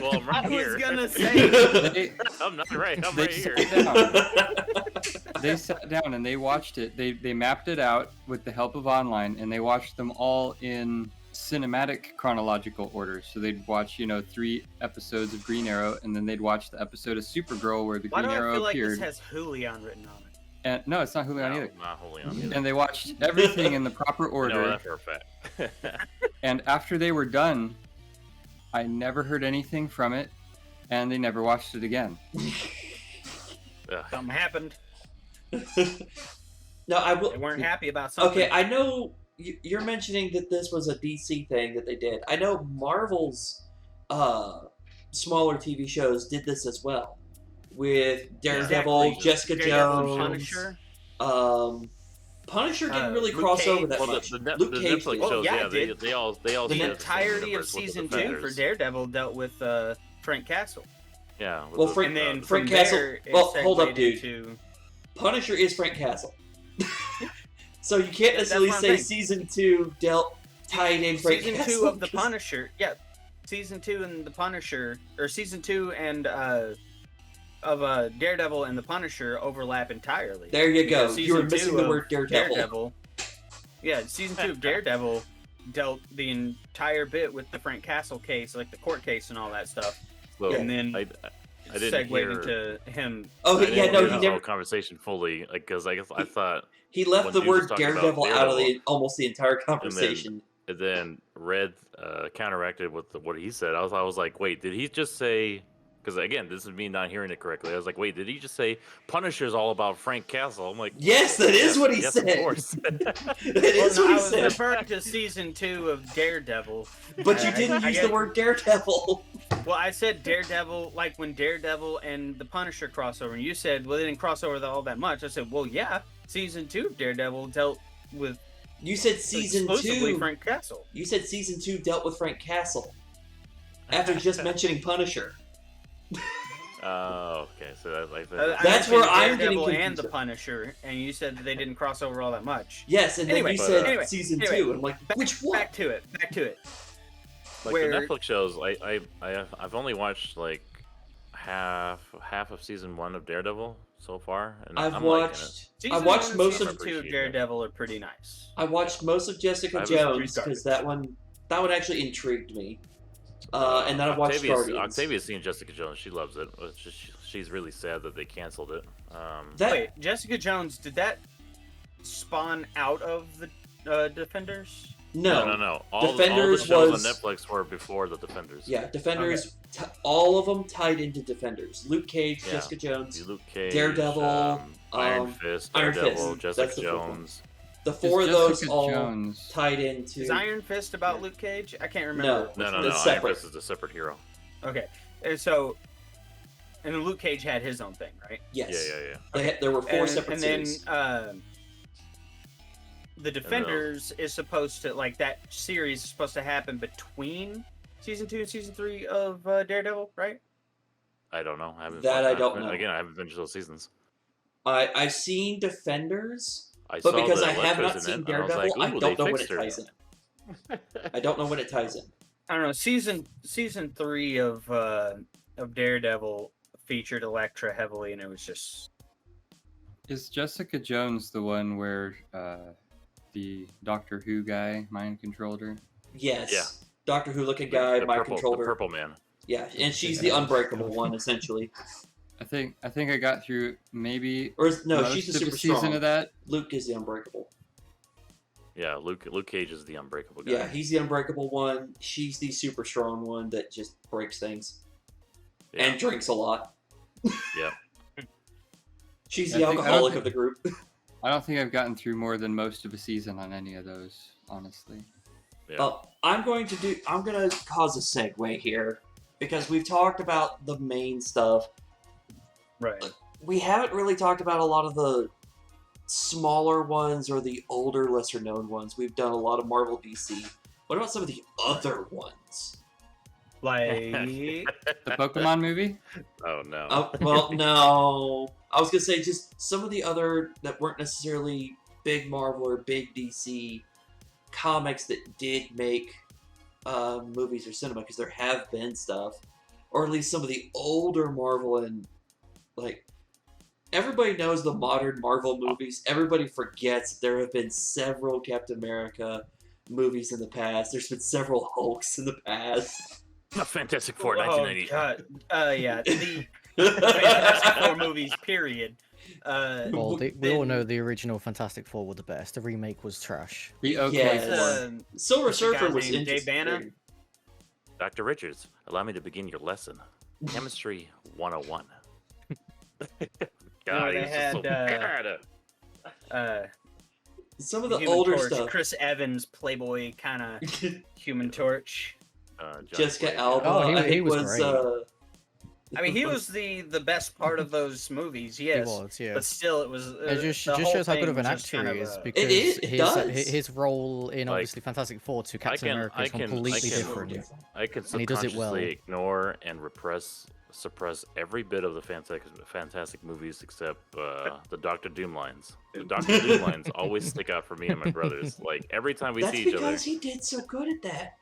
Well, I'm right I here. was gonna say. They, I'm not right. I'm they right here. sat down. They sat down and they watched it. They mapped it out with the help of online, and they watched them all in cinematic chronological order. So they'd watch 3 episodes of Green Arrow, and then they'd watch the episode of Supergirl where the Why do Green I Arrow feel like appeared. this has Julian written on it? And no, it's not Julian No, either. not wholly on either. And they watched everything in the proper I know order. that for a fact. And after they were done, I never heard anything from it, and they never watched it again. Ugh. Something happened. No, I will. They weren't happy about something. Okay, I know you're mentioning that this was a DC thing that they did. I know Marvel's smaller TV shows did this as well, with Daredevil, Exactly. Jessica Daredevil and Jones, Punisher. Punisher didn't really Luke cross over Cage. that Well, much. the Luke Cage Netflix did. Oh, shows, yeah, yeah, it they did. all The share same entirety of universe with the season 2 for Defenders. Daredevil dealt with Frank Castle. Yeah. with Well, the- Frank- And then Frank from Castle- there, it well, hold up, segued dude. into- Punisher is Frank Castle. So you can't That's necessarily what I'm say saying. season 2 tied in Frank Season Castle. 2 of the 'cause- Punisher. Yeah. Season 2 and the Punisher, or season 2 and of Daredevil and the Punisher overlap entirely. There you go. Because You were season missing 2 the of word Daredevil. Yeah, season 2 of Daredevil dealt the entire bit with the Frank Castle case, like the court case and all that stuff. So, And then I didn't segued hear. into him. Oh, I yeah, didn't no, hear he the never. whole conversation fully, because I thought, He left when the Jude was word talking about Daredevil out of Daredevil, almost the entire conversation. and then Red counteracted with what he said. I was like, wait, did he just say? Because again, this is me not hearing it correctly. I was like, wait, did he just say Punisher's all about Frank Castle? I'm like, Yes, that is what he yes, said. Of course. That Well, is no, what I he was said. referring to season 2 of Daredevil. But you I- didn't I use get- the word Daredevil. Well, I said Daredevil, like when Daredevil and the Punisher crossover, and you said, well, they didn't cross over all that much. I said, well, yeah, season 2 of Daredevil dealt with You said season exclusively 2. Frank Castle. You said season 2 dealt with Frank Castle. After just mentioning Punisher. Oh, okay. So that's like I That's mentioned where I'm getting Daredevil and confused. the Punisher, and you said that they didn't cross over all that much. Yes, and then Anyway, you but, said anyway, season anyway, 2. And I'm like, back- which one? Back to it. like where- the Netflix shows. I've only watched like half of season 1 of Daredevil so far, and I've I'm liking it. watched. Season I watched 1 and most season of. 2 of Appreciate it. Daredevil are pretty nice. I watched most of Jessica I was Jones pretty because that one That one actually intrigued me. And then I watched Guardians. Octavia's seen Jessica Jones. She loves it. She's really sad that they canceled it. Wait, Jessica Jones, did that spawn out of the Defenders? No. All Defenders the shows was... on Netflix were before the Defenders. Yeah, Defenders. Okay. All of them tied into Defenders. Luke Cage, Jessica Jones, Luke Cage, Daredevil, Iron Fist, Daredevil, Jessica Jones. The four of those Jessica all Jones. tied into. Is Iron Fist about Luke Cage? I can't remember. No. It's Iron separate. Fist is a separate hero. Okay, and so, and then Luke Cage had his own thing, right? Yes. Yeah. There were four separate series. series. And then the Defenders is supposed to, like, that series is supposed to happen between season 2 and season 3 of Daredevil, right? I don't know. I haven't. I don't know. Again, I haven't finished those seasons. I've seen Defenders. I But saw because that I have not Electra's seen in it, and I was Daredevil, like, I "Ooh, don't they know when it fixed her." ties in. I don't know when it ties in. I don't know. Season 3 of Daredevil featured Elektra heavily, and it was just. Is Jessica Jones the one where the Doctor Who guy mind controlled her? Yes. Yeah. Doctor Who looking guy, The mind controller. The purple man. Yeah, and she's the unbreakable one essentially. I think I got through maybe No, most she's the of super the season strong. of that. Luke is the unbreakable. Yeah, Luke Cage is the unbreakable guy. Yeah, he's the unbreakable one. She's the super strong one that just breaks things Yeah. and drinks a lot. Yeah. She's I the think- I don't alcoholic think- of the group. I don't think I've gotten through more than most of a season on any of those, honestly. Yeah. I'm going to cause a segue here because we've talked about the main stuff. Right. We haven't really talked about a lot of the smaller ones or the older, lesser known ones. We've done a lot of Marvel DC. What about some of the other ones? Like. The Pokemon movie? Oh no. Oh, well, no. I was going to say just some of the other that weren't necessarily big Marvel or big DC comics that did make movies or cinema, because there have been stuff. Or at least some of the older Marvel and, like, everybody knows the modern Marvel movies. Everybody forgets there have been several Captain America movies in the past. There's been several Hulks in the past. Fantastic Four, Oh, 1980. God. Yeah. The Fantastic Four movies, period. Well, we all know the original Fantastic Four were the best. The remake was trash. The Oak Yes. Lake one. Silver What's the Surfer guy's was name? Dave interesting. Banner? Dr. Richards, allow me to begin your lesson. Chemistry 101. God, they he's had, so bad. Some of the Human older Torch, stuff. Chris Evans, Playboy kind of Human Torch. Johnny Jessica Blaze. Alba, Oh, he I think was was great. I mean, he was the best part of those movies, yes. He was, yeah. But still, it was. It just the whole shows how good thing of an was just actor kind he of is a- because It does. his role in Like, obviously Fantastic Four to Captain America is completely different. I can And he does it well. subconsciously ignore and suppress every bit of the fantastic movies except the Doctor Doom lines. The Doctor Doom lines always stick out for me and my brothers. Like every time we That's see each other, because he did so good at that.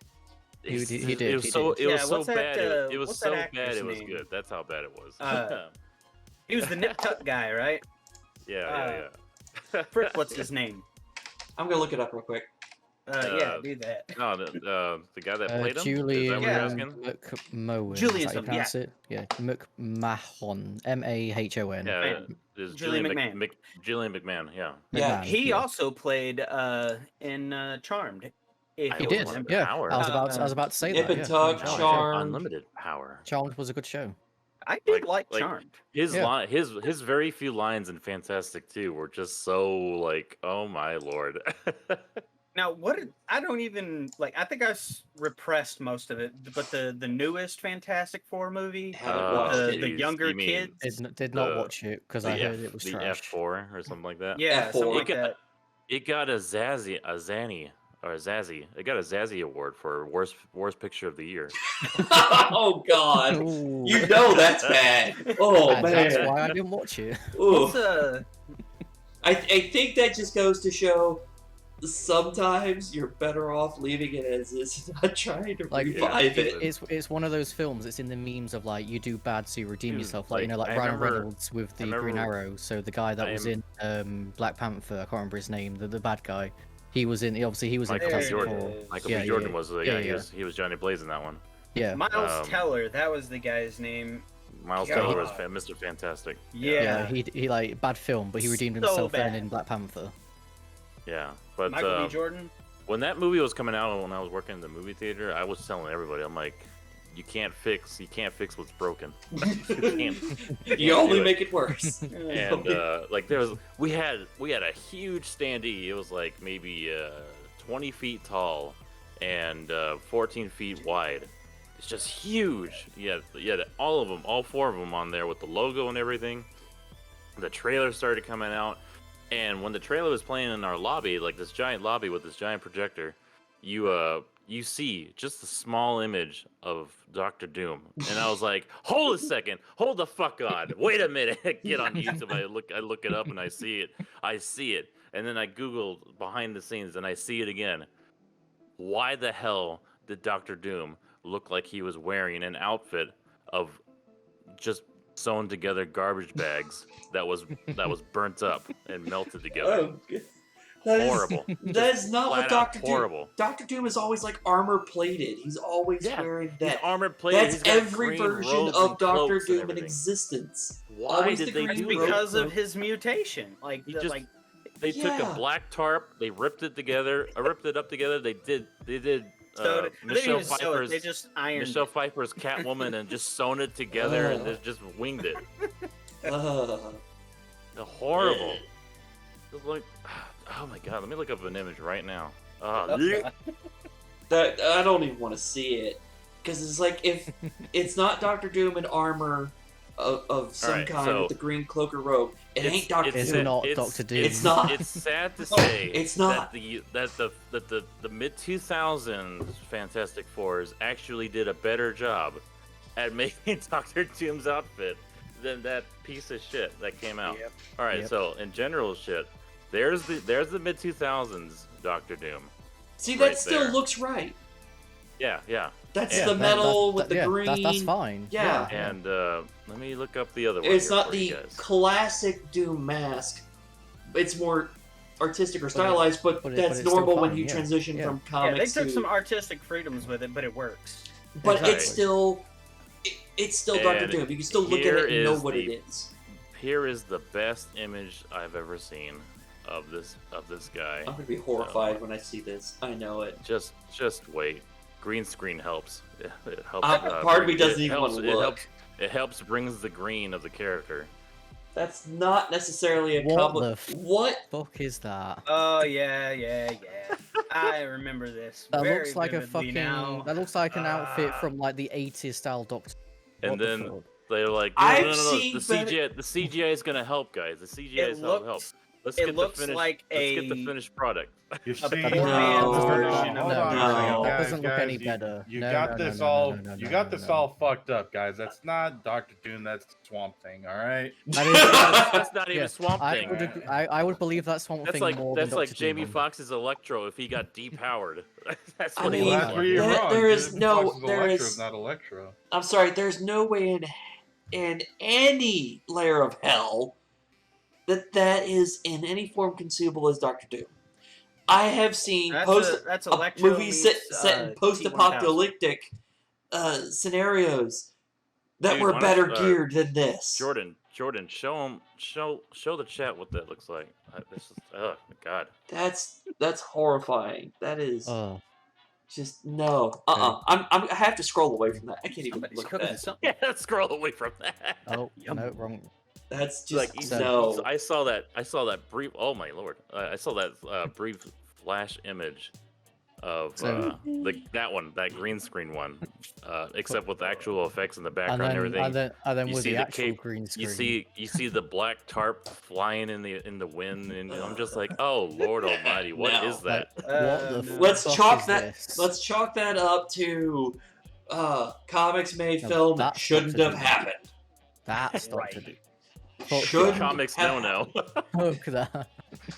He it's- did, It was he so. did. It was Yeah, so what's that, bad. It was what's so that bad. actor's It was name? good. That's how bad it was. He was the Nip Tuck guy, right? yeah. Frick, what's his name? I'm gonna look it up real quick. Yeah, do that. No, the guy that played him. Is Julian that what you're asking? McMahon. Julian Is that how you something, pronounce it? Yeah, McMahon. MAHON. Yeah, Man. is Julian Julian McMahon. Julian McMahon. Yeah. Yeah, McMahon, He yeah. also played in Charmed. If I He you don't did. remember. Yeah, Power. I was about to say Nip that. and Yeah. Tuck, Charmed. Charmed. Unlimited power. Charmed was a good show. I did like Like- Charmed. His Yeah. line, his very few lines in Fantastic 2 were just so like, oh my lord. Now, I don't even like. I think repressed most of it, but the newest Fantastic Four movie, Haven't Oh, watched the it. geez, younger you mean kids. Did not The- watch it because the I heard F- it was the trash. F4 or something like that. Yeah, F4. something It like got, that. it got a Zazzy. It got a Zazzy award for worst picture of the year. Oh God, Ooh. you know that's bad. Oh And that's man. why I didn't watch it. Ooh. What's I think that just goes to show sometimes you're better off leaving it as is, not trying to Like, revive it. It's one of those films. It's in the memes of like you do bad so you redeem Dude, yourself. Like, you know, like, like I Ryan remember- Reynolds with the I Green remember- Arrow. So the guy that I was in Black Panther, I can't remember his name. The bad guy. He was in. Obviously, he was Michael in B. Fantastic Jordan. Four. Michael Yeah, B. Jordan yeah, was the yeah, guy. yeah. He was Johnny Blaze in that one. Yeah. Miles Teller, that was the guy's name. Miles God. Teller was Mr. Fantastic. Yeah. He like bad film, but he redeemed So himself then bad. in Black Panther. Yeah, but Michael B. Jordan. when that movie was coming out, when I was working in the movie theater, I was telling everybody, I'm like, you can't fix what's broken. You can't. You only make it worse. And like we had a huge standee. It was like maybe 20 feet tall and 14 feet wide. It's just huge. You had all of them, all 4 of them on there with the logo and everything. The trailer started coming out, and when the trailer was playing in our lobby, like this giant lobby with this giant projector, you see just a small image of Doctor Doom, and I was like, hold a second, hold the fuck on, wait a minute. Get on YouTube. I look it up and I see it, and then I Googled behind the scenes and I see it again. Why the hell did Doctor Doom look like he was wearing an outfit of just sewn together garbage bags that was burnt up and melted together? Horrible. That is not what Doctor Doom. Horrible. Doctor Doom is always like armor plated. He's always wearing that. He's armor plated. That's He's got every green version robes of and Doctor cloaks and Doom in everything. existence. Why Always did the they green do It's robe. because of his mutation. Like, He just- like They took Yeah. a black tarp, they ripped it up together. They did so they didn't Michelle even sew it, Pfeiffer's they just ironed Michelle it. Pfeiffer's Catwoman and just sewn it together and just winged it. Horrible. It's like, oh my god, let me look up an image right now. That I don't even want to see it because it's like if it's not Doctor Doom in armor of some Alright, kind so with the green cloak or robe, it ain't Doctor It's Doom. not Doctor Doom. It's not. It's sad to say It's not. that the mid 2000s Fantastic Fours actually did a better job at making Doctor Doom's outfit than that piece of shit that came out. Yep. All right, Yep. so in general shit, there's the mid 2000s Doctor Doom. See, that right still there. looks right. Yeah. That's Yeah, the metal with the yeah, green. That's fine. Yeah. And let me look up the other one. It's here not for you the guys. classic Doom mask. It's more artistic or stylized, but but that's it's still normal when fine, you yeah. transition Yeah. from Yeah, comics they took to. some artistic freedoms with it, but it works. But Exactly. it's still. It's still Doctor And Doom. You can still look at here it and know is what the- it is. Here is the best image I've ever seen of this guy. I'm gonna be horrified when I see this. I know it. Just wait. Green screen helps. It helps. Part of me doesn't even helps- want to look. It helps brings the green of the character. That's not necessarily a What compliment. the What? Fuck is that? Oh yeah. I remember this. That very looks like a vividly fucking. now. That looks like an outfit Ah. from like the 80s style Doctor. And What the then fuck? they're like, no, I've no. seen The CGI is gonna help, guys. The CGI is help. Let's it get looks the finished. like let's get a- the finished product. You see, poor No. man's version No, of hold on, no, guys, that doesn't look guys, any you- better. You No, got no, this no, all. no, You no, got no, this no. all fucked up, guys. That's not Doctor Doom. That's Swamp Thing. All right. That is- That's not even yeah, Swamp I Thing. would, I would believe that Swamp That's Thing like more than that's like Dr. Jamie Doom. Foxx's Electro if he got depowered. That's I what he mean, Well, looks that's like. where you're there- wrong. there is Jamie no- Foxx is there Electro, is- not Electro. I'm sorry. There's no way in any layer of hell that is in any form conceivable as Doctor Doom. I have seen That's Electro movies meets, set in T1000. post-apocalyptic scenarios that Dude, were why don't- better geared than this. Jordan, show the chat what that looks like. This is, oh my god. That's horrifying. That is Oh, just no. I have to scroll away from that. I can't even Somebody's look at cooking that. something. Yeah, scroll away from that. oh, Yum. no, wrong. That's just Like no. I saw that brief. Oh my lord! I saw that brief flash image of So- that green screen one, except with the actual effects in the background And and, then, everything. and then You with see the the actual cape- green screen. You see the black tarp flying in the wind, and I'm just like, oh Lord Almighty, what No. is that? What the no. Let's fuck chalk is that. this? Let's chalk that up to comics made No, film that that's shouldn't Dr. have Doom. happened. That's Doctor Right. Doom. Fuck Should- that. Comics have- no. Fuck that.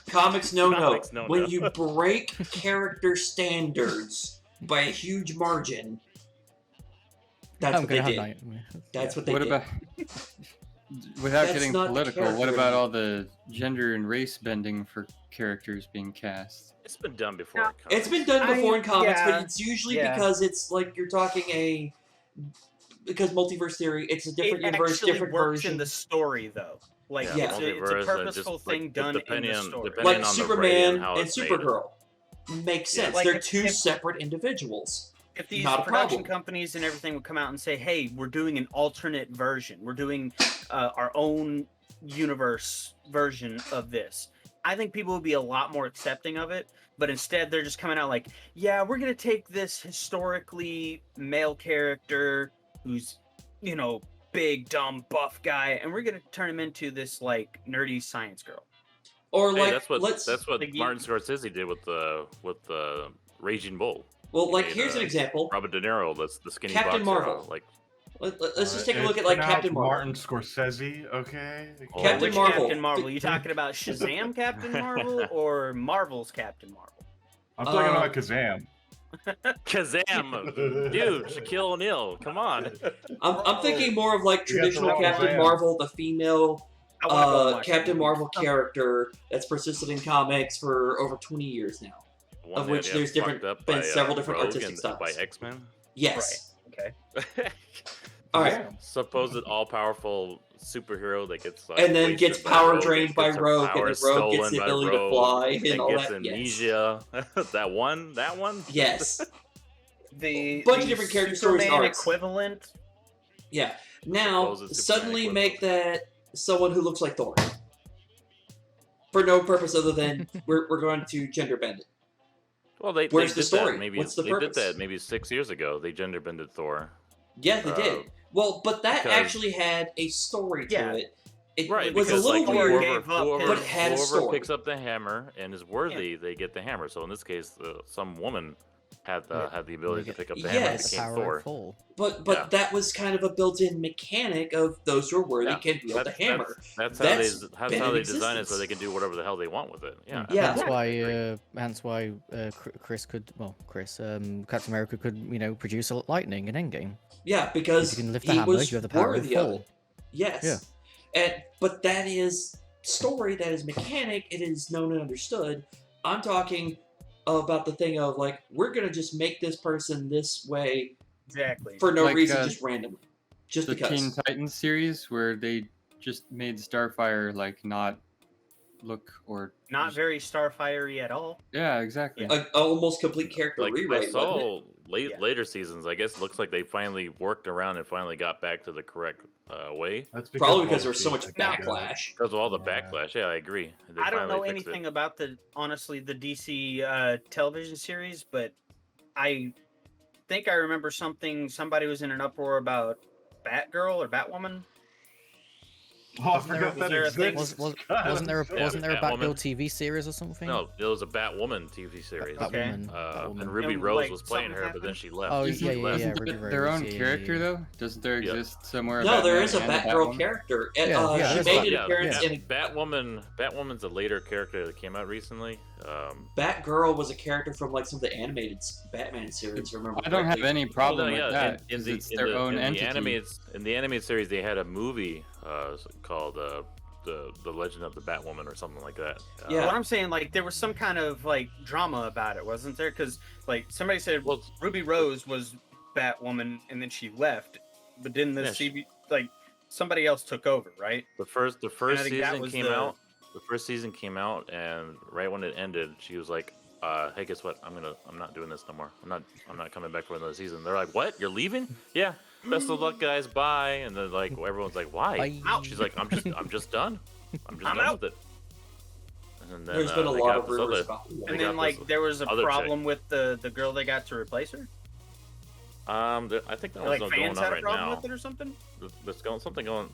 Comics no. Comics no. When you break character standards by a huge margin, that's I'm what they gonna have did. nightmares. That's what they What did. about Without That's getting not the political, what character. about all the gender and race bending for characters being cast? It's been done before. Yeah. in comics. It's been done before in comics, yeah, but it's usually yeah. because it's like you're talking because multiverse theory, it's a different it universe, actually different works version. in the story, though. Like, Yeah. it's a multiverse, purposeful just, like, thing done in depending the on- story. depending Like on the rate Superman and how and it's made. Supergirl. Makes Yeah. sense. Like, They're if- two if- separate individuals. If these Not a production problem. companies and everything would come out and say, "Hey, we're doing an alternate version. We're doing our own universe version of this," I think people would be a lot more accepting of it. But instead, they're just coming out like, "Yeah, we're gonna take this historically male character who's, big, dumb, buff guy, and we're gonna turn him into this like nerdy science girl." Or Hey, like that's what Like, you- Martin Scorsese did with the Raging Bull. well, like made, here's an example. Robert De Niro, that's the skinny Captain boxer. Marvel. Like, Let's just take a It's look at like pronounced Captain Marvel. Martin Scorsese, okay? Oh, Captain Which Marvel. Captain Marvel? You talking about Shazam Captain Marvel or Marvel's Captain Marvel? I'm talking about Kazam. Kazam, dude, Shaquille O'Neal, come on. I'm thinking more of like You got the traditional wrong Captain man. Marvel, the female I wanna go and watch Captain that Marvel movie. character that's persisted in comics for over 20 years now. One Of that which got there's different- fucked up been by, several different Rogue artistic and styles. by X-Men. Yes. Okay. All right. Supposed all-powerful superhero that gets like, And then wasted gets by power Rogue, drained by gets her Rogue, and powers then Rogue gets stolen the by ability to Rogue, fly and and all gets that. Yes. amnesia. that one. Yes. The Bunch of the different character stories and Superman arcs. equivalent. Yeah. Now Supposed suddenly Superman make that someone who looks like Thor. For no purpose other than we're going to gender bend it. Well, they Where's did the story? That maybe What's the they did purpose? that maybe 6 years ago. They gender bended Thor. Yeah, they did. Well, but that because- actually had a story to Yeah. it. It Right, was a because little like Thor weird. gave up whoever, but it had a whoever story. picks up the hammer and is worthy, they get the hammer. So in this case, some woman had the ability to pick up the hammer and Yes. became Power Thor. of Thor. But Yeah. that was kind of a built-in mechanic of those who are worthy Yeah, can wield the hammer. That's That's how been they in design it so existence. they can do whatever the hell they want with it. Yeah. Yeah. Hence why Captain America could produce a lightning in Endgame. Yeah, because If you can lift the he hammer, was you have the power of worthy of Thor. it. Yes. Yeah. But that is story, that is mechanic, it is known and understood. I'm talking about the thing of like, we're gonna just make this person this way Exactly. for no Like, reason, just randomly. Just The because. Teen Titans series where they just made Starfire like not look or Not very Starfire-y at all. yeah, exactly. An almost complete character Like I rewrite, wasn't it? saw Yeah. later seasons. I guess it looks like they finally worked around and finally got back to the correct way That's Probably all because the there was so much teams that go. backlash. because of all the Yeah. backlash. Yeah, I agree. They I don't finally know fixed it. anything about the DC television series, but I think I remember somebody was in an uproar about Batgirl or Batwoman. Oh, I Was there- forgot was that there a thing- exists. Wasn't there a Yeah, Batgirl Batwoman. TV series or something? No, it was a Batwoman TV series. Okay. Batwoman. And Ruby And, Rose like, was playing something her, but then happened? she left. Oh, She yeah, left. yeah, Isn't Ruby that their Rose, own yeah, yeah, character yeah. though? Doesn't there Yeah. exist somewhere? No, there Batman is a and Batgirl Batwoman? character. Yeah, yeah, She there's made one. an Yeah, appearance yeah. in Batwoman's a later character that came out recently. Batgirl was a character from like some of the animated Batman series. Remember? I don't have correctly. any problem Well, no, with yeah, that. in 'cause the- it's in their the- own in the entity. in the animated series, they had a movie called the Legend of the Batwoman or something like that. Yeah. What I'm saying, like, there was some kind of like drama about it, wasn't there? Because like somebody said Well, Ruby Rose was Batwoman and then she left, but didn't the Yeah, CB like somebody else took over, right? the first I think that season was came the- out. The first season came out, and right when it ended, she was like, "Hey, guess what? I'm not doing this no more. I'm not coming back for another season." They're like, "What? You're leaving? Yeah. Best of luck, guys. Bye." And then like everyone's like, "Why?" Bye. She's like, "I'm just done. I'm just I'm done out." with it." And then There's been a they lot got of this rumors other- about who And They then got like this there was a other chick. problem with the girl they got to replace her. I think that Or, like was fans going on had a right problem now. with it or something. There's something going.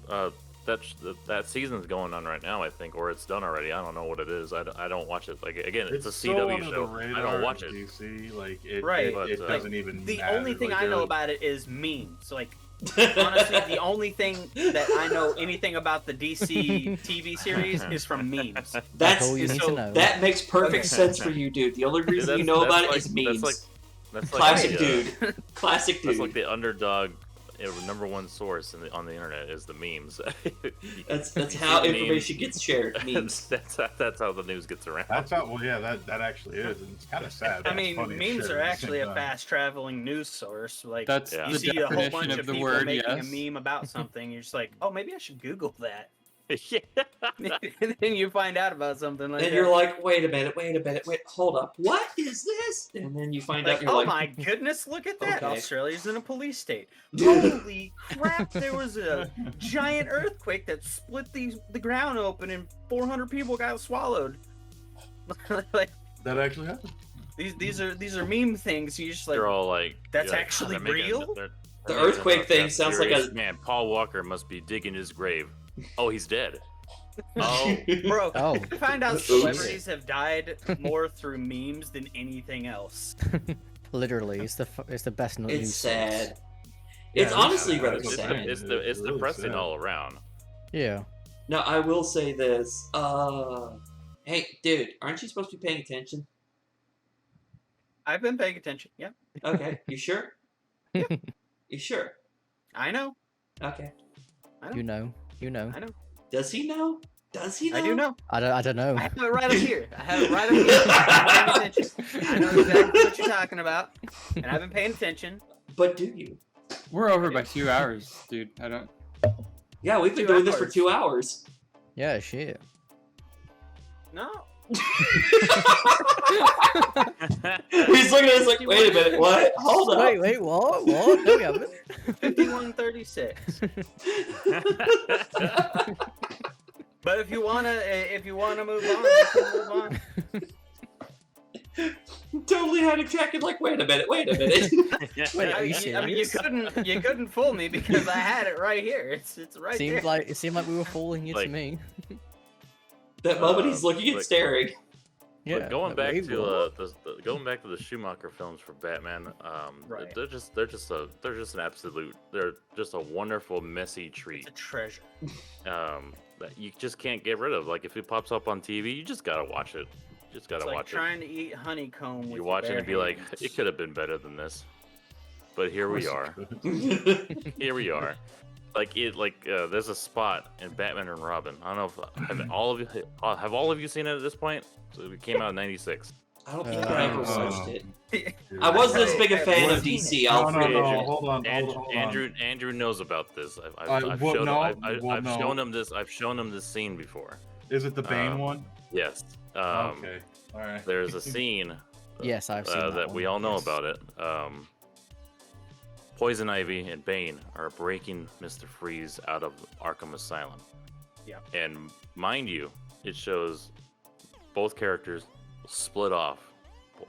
That season's going on right now, I think, or it's done already. I don't know what it is. I don't watch it. Like again, it's a so CW under the show. radar I don't watch in it. DC, like it, Right, it, but, it like, doesn't even The matter. only thing like, I know they're- about it is memes. Like honestly, the only thing that I know anything about the DC TV series is from memes. That's all you need so to know. that makes perfect Okay. sense for you, dude. The only reason you that's- know that's about it like- is memes. That's like Classic the, dude. Classic That's dude. like the underdog number one source on the internet is the memes. That's how information gets shared. Memes. That's how the news gets around. That's how. Well, yeah, that actually is, and it's kind of sad. I but it's mean, funny as memes shit are at the actually same a time. fast-traveling news source. Like, That's Yeah. you the see a whole definition bunch of of the people word. making Yes. a meme about something, you're just like, oh, maybe I should Google that. Yeah. And then you find out about something like And that. you're like, wait a minute, wait, hold up. What is this? And then you find out Like, you're oh like, my goodness, look at that. Okay. Australia's in a police state. dude, Holy crap, there was a giant earthquake that split the ground open and 400 people got swallowed. Like, That actually happened. these are meme things. You just like, They're all like, That's you're like, actually they're making- real? they're The making earthquake up thing that sounds like theories. a- Man, Paul Walker must be digging his grave. Oh, he's dead. Oh, bro, Oh. I find out Oops. celebrities have died more through memes than anything else. Literally, it's the best news. it's source. sad. It's Yeah, honestly yeah, rather it's sad. insane. it's really depressing sad. all around. Yeah. Now I will say this. Hey, dude, aren't you supposed to be paying attention? I've been paying attention. Yeah, Okay, you sure? You sure? I know. Okay. You know. I know. Does he know? Does he know? I do know. I don't know. I have it right up here. I have it right up here. I've been paying attention. I know exactly what you're talking about, and I've been paying attention. But do you? We're over by 2 hours, dude. I don't. Yeah, we've been 2 doing this for hours. 2 hours. Yeah, shit. No. He's looking at us like, wait a minute, what? Hold up. Wait, what? What? No, we haven't. 5136. But if you wanna move on, we can move on. Totally had it tracking like, wait a minute. Wait, are you I mean, you serious? couldn't fool me because I had it right here. It's right there. It seemed like we were fooling you to Like- me. That moment he's looking and Like- staring. Yeah. But going like, back wait, to what? going back to the Schumacher films for Batman, Right. they're just an absolute, they're just a wonderful messy treat It's a treasure. that you just can't get rid of. Like if it pops up on TV, you just gotta watch it. You just gotta It's like watch it. trying to eat honeycomb with You your watch it bare and be like, hands. it could have been better than this, but here we are. Here we are. There's a spot in Batman and Robin. I don't know if have all of you seen it at this point? So it came out in '96. I don't think I ever Uh, watched it. I wasn't as big a fan of DC. I'll No, admit. hold on. Andrew knows about this. I've well, shown no, him. I've no. shown him this. I've shown him this scene before. Is it the Bane one? Yes. Okay. All right. There's a scene Yes, I've seen that one, we all know yes. about it. Poison Ivy and Bane are breaking Mr. Freeze out of Arkham Asylum. Yeah. And mind you, it shows both characters split off.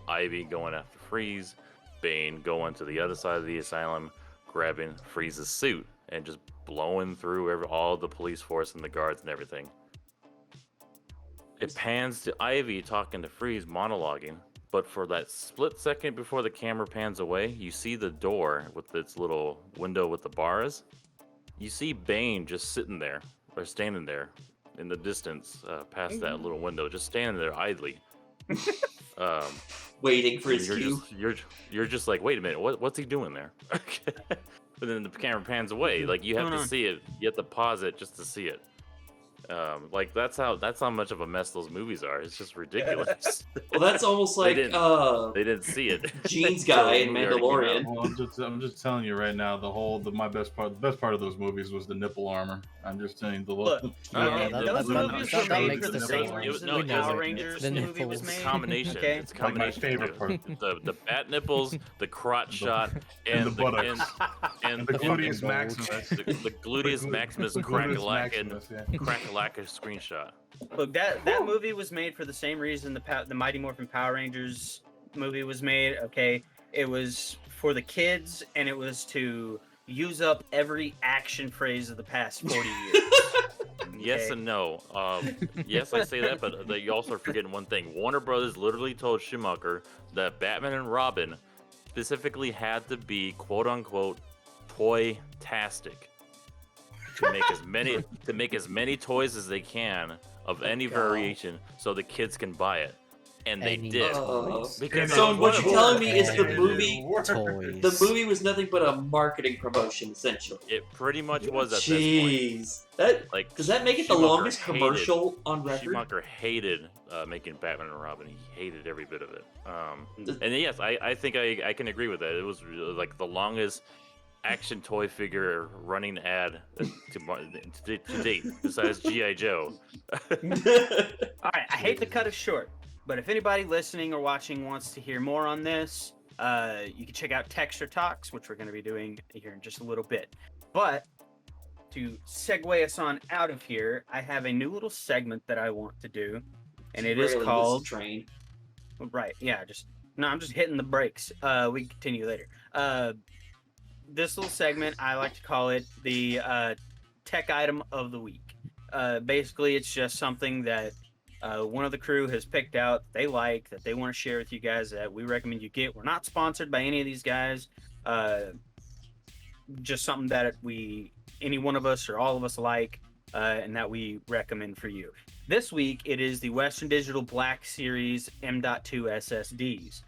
Ivy going after Freeze, Bane going to the other side of the asylum, grabbing Freeze's suit and just blowing through all the police force and the guards and everything. It pans to Ivy talking to Freeze, monologuing, but for that split second before the camera pans away, you see the door with its little window with the bars. You see Bane just sitting there, or standing there in the distance past that little window, just standing there idly. Waiting for his you're cue. you're just like, wait a minute, what's he doing there? But then the camera pans away. Like you have Going to on? see it. You have to pause it just to see it. Like that's how much of a mess those movies are. It's just ridiculous. Well, that's almost They like didn't- They didn't see it. Gene's guy in The movie already came Mandalorian. Well, I'm just telling you right now. The best part of those movies was the nipple armor. I'm just saying the Look, Yeah, those movies were that made makes for the the same difference. reason No, the it doesn't. Power Rangers The movie was nipples. made. It's combination. Okay. It's Like my combination. favorite part. The bat nipples, the crotch shot, and and the buttocks. and The the gluteus fucking maximus. the gluteus maximus The gluteus crack-a-lack maximus, yeah. crack-a-lack screenshot. Look, that movie was made for the same reason the Mighty Morphin Power Rangers movie was made. Okay, it was for the kids, and it was to use up every action phrase of the past 40 years. Yes Okay. and no. Yes, I say that, but you also are forgetting one thing. Warner Brothers literally told Schumacher that Batman and Robin specifically had to be quote-unquote toy-tastic to make as many toys as they can of any variation, so the kids can buy it. And they Any did. toys. Because So it was what one you're of telling them. me is the Any movie, toys. the movie was nothing but a marketing promotion, essentially. It pretty much was at this point. Jeez, that Like, does that make it the Schumacher longest hated- commercial on record? Schumacher hated making Batman and Robin. He hated every bit of it. And yes, I think I can agree with that. It was like the longest action toy figure running ad to date, besides G.I. Joe. All right, I hate to cut it short, but if anybody listening or watching wants to hear more on this, you can check out TekTox, which we're going to be doing here in just a little bit. But to segue us on out of here, I have a new little segment that I want to do, and it is Rarely called misses train. Right. Yeah. I'm just hitting the brakes. We can continue later. This little segment, I like to call it the tech item of the week. Basically, it's just something that one of the crew has picked out that they like, that they want to share with you guys, that we recommend you get. We're not sponsored by any of these guys. Just something that any one of us or all of us like, and that we recommend for you. This week, it is the Western Digital Black Series M.2 SSDs.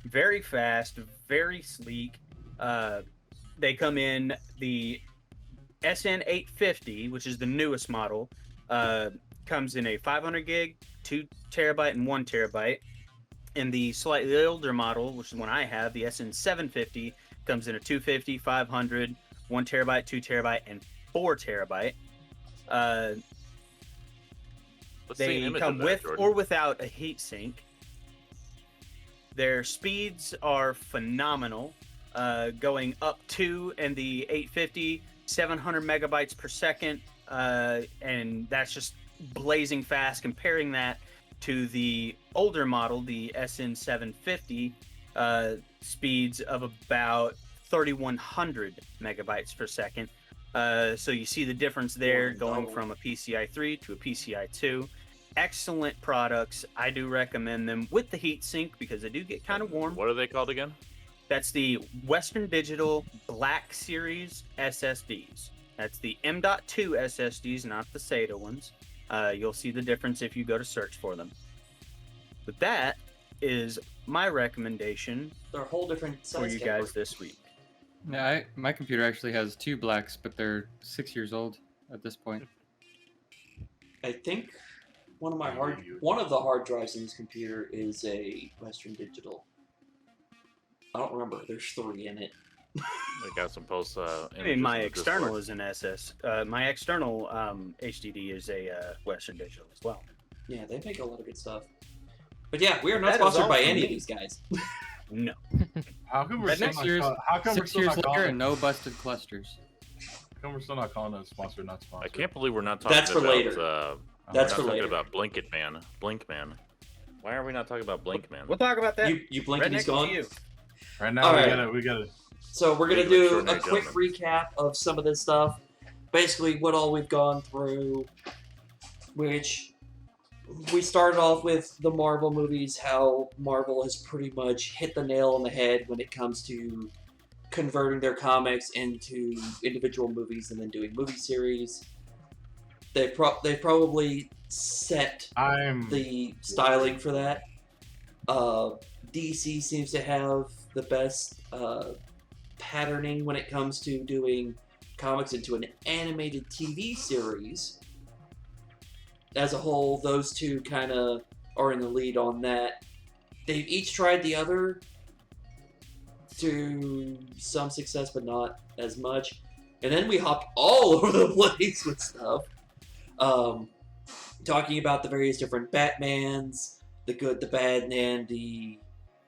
Very fast, very sleek. They come in the SN850, which is the newest model. Comes in a 500 gig, 2 terabyte, and 1 terabyte. And the slightly older model, which is the one I have, the SN750, comes in a 250, 500, 1 terabyte, 2 terabyte, and 4 terabyte. Let's see an They image come of that, with Jordan. or without a heatsink. Their speeds are phenomenal, going up to, in the 850, 700 megabytes per second, and that's just blazing fast. Comparing that to the older model, the SN750, speeds of about 3,100 megabytes per second. So you see the difference there, going from a PCI 3 to a PCI 2. Excellent products. I do recommend them with the heatsink because they do get kind of warm. What are they called again? That's the Western Digital Black Series SSDs. That's the M.2 SSDs, not the SATA ones. You'll see the difference if you go to search for them. But that is my recommendation They're a whole different for size you category. guys this week. Yeah, my computer actually has 2 blacks, but they're 6 years old at this point. I think one of the hard drives in this computer is a Western Digital. I don't remember. There's 3 in it. I got some posts. I mean, my external is an my external HDD is a Western Digital as well. Yeah, they make a lot of good stuff. But yeah, we are not That is sponsored all by from any me. of these guys. No. How come we're But still next not year's- call- how come we're 6 still years not later calling and no busted clusters. how come we're still not calling it sponsored, not I sponsored? can't believe we're not talking That's for about. later. That's we're for not later. talking about Blink Man. Why are we not talking about Blink Man? We'll talk about that. You blink right and he's next gone. to you. Right now Alright. we gotta So we're gonna Legal do a extraordinary quick recap of some of this stuff. Basically, what all we've gone through, which we started off with the Marvel movies, how Marvel has pretty much hit the nail on the head when it comes to converting their comics into individual movies and then doing movie series. They've probably set the styling for that. DC seems to have the best patterning when it comes to doing comics into an animated TV series. As a whole, those two kind of are in the lead on that. They've each tried the other to some success, but not as much. And then we hopped all over the place with stuff. Talking about the various different Batmans, the good, the bad, and the...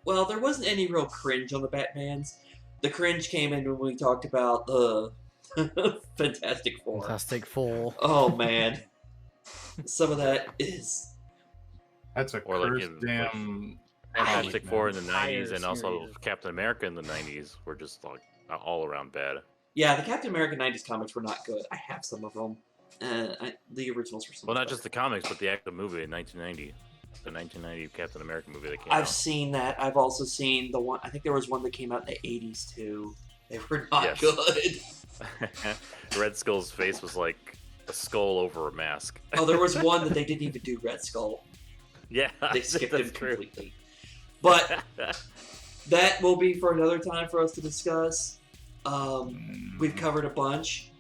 Well, there wasn't any real cringe on the Batmans. The cringe came in when we talked about the Fantastic Four. Fantastic Four. Oh, man. Some of that is... That's a Or like cursed in- damn. Fantastic man. Four in the Entire 90s and also series. Captain America in the 90s were just like all around bad. Yeah, the Captain America 90s comics were not good. I have some of them. The originals were some. Well, not just the comics, but the actual movie in 1990. The 1990 Captain America movie that came I've out. seen that. I've also seen the one. I think there was one that came out in the 80s too. They were not Yes. good. Red Skull's face was like a skull over a mask. Oh, there was one that they didn't even do Red Skull. Yeah, They skipped him that's true. completely. But that will be for another time for us to discuss. We've covered a bunch.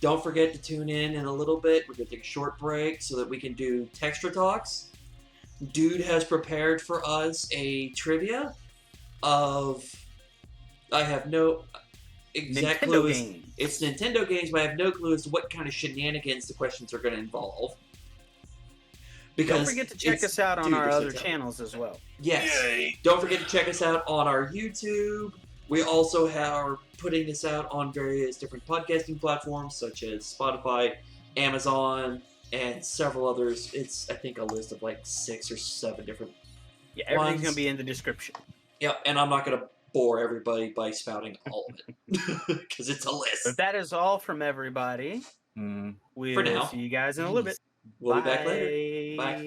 Don't forget to tune in a little bit. We're going to take a short break so that we can do Textra Talks. Dude has prepared for us a trivia of... I have no exact Nintendo clue. games. It's Nintendo games, but I have no clue as to what kind of shenanigans the questions are going to involve. Because Don't forget to check it's us out on Dude our versus other Nintendo. channels as well. Yes. Don't forget to check us out on our YouTube. We also are putting this out on various different podcasting platforms such as Spotify, Amazon, and several others. It's, I think, a list of like 6 or 7 different. Yeah, everything's Ones. going to be in the description. Yep, and I'm not going to bore everybody by spouting all of it because it's a list. But that is all from everybody. Mm. We'll now. see you guys in a little bit. We'll be back later. Bye.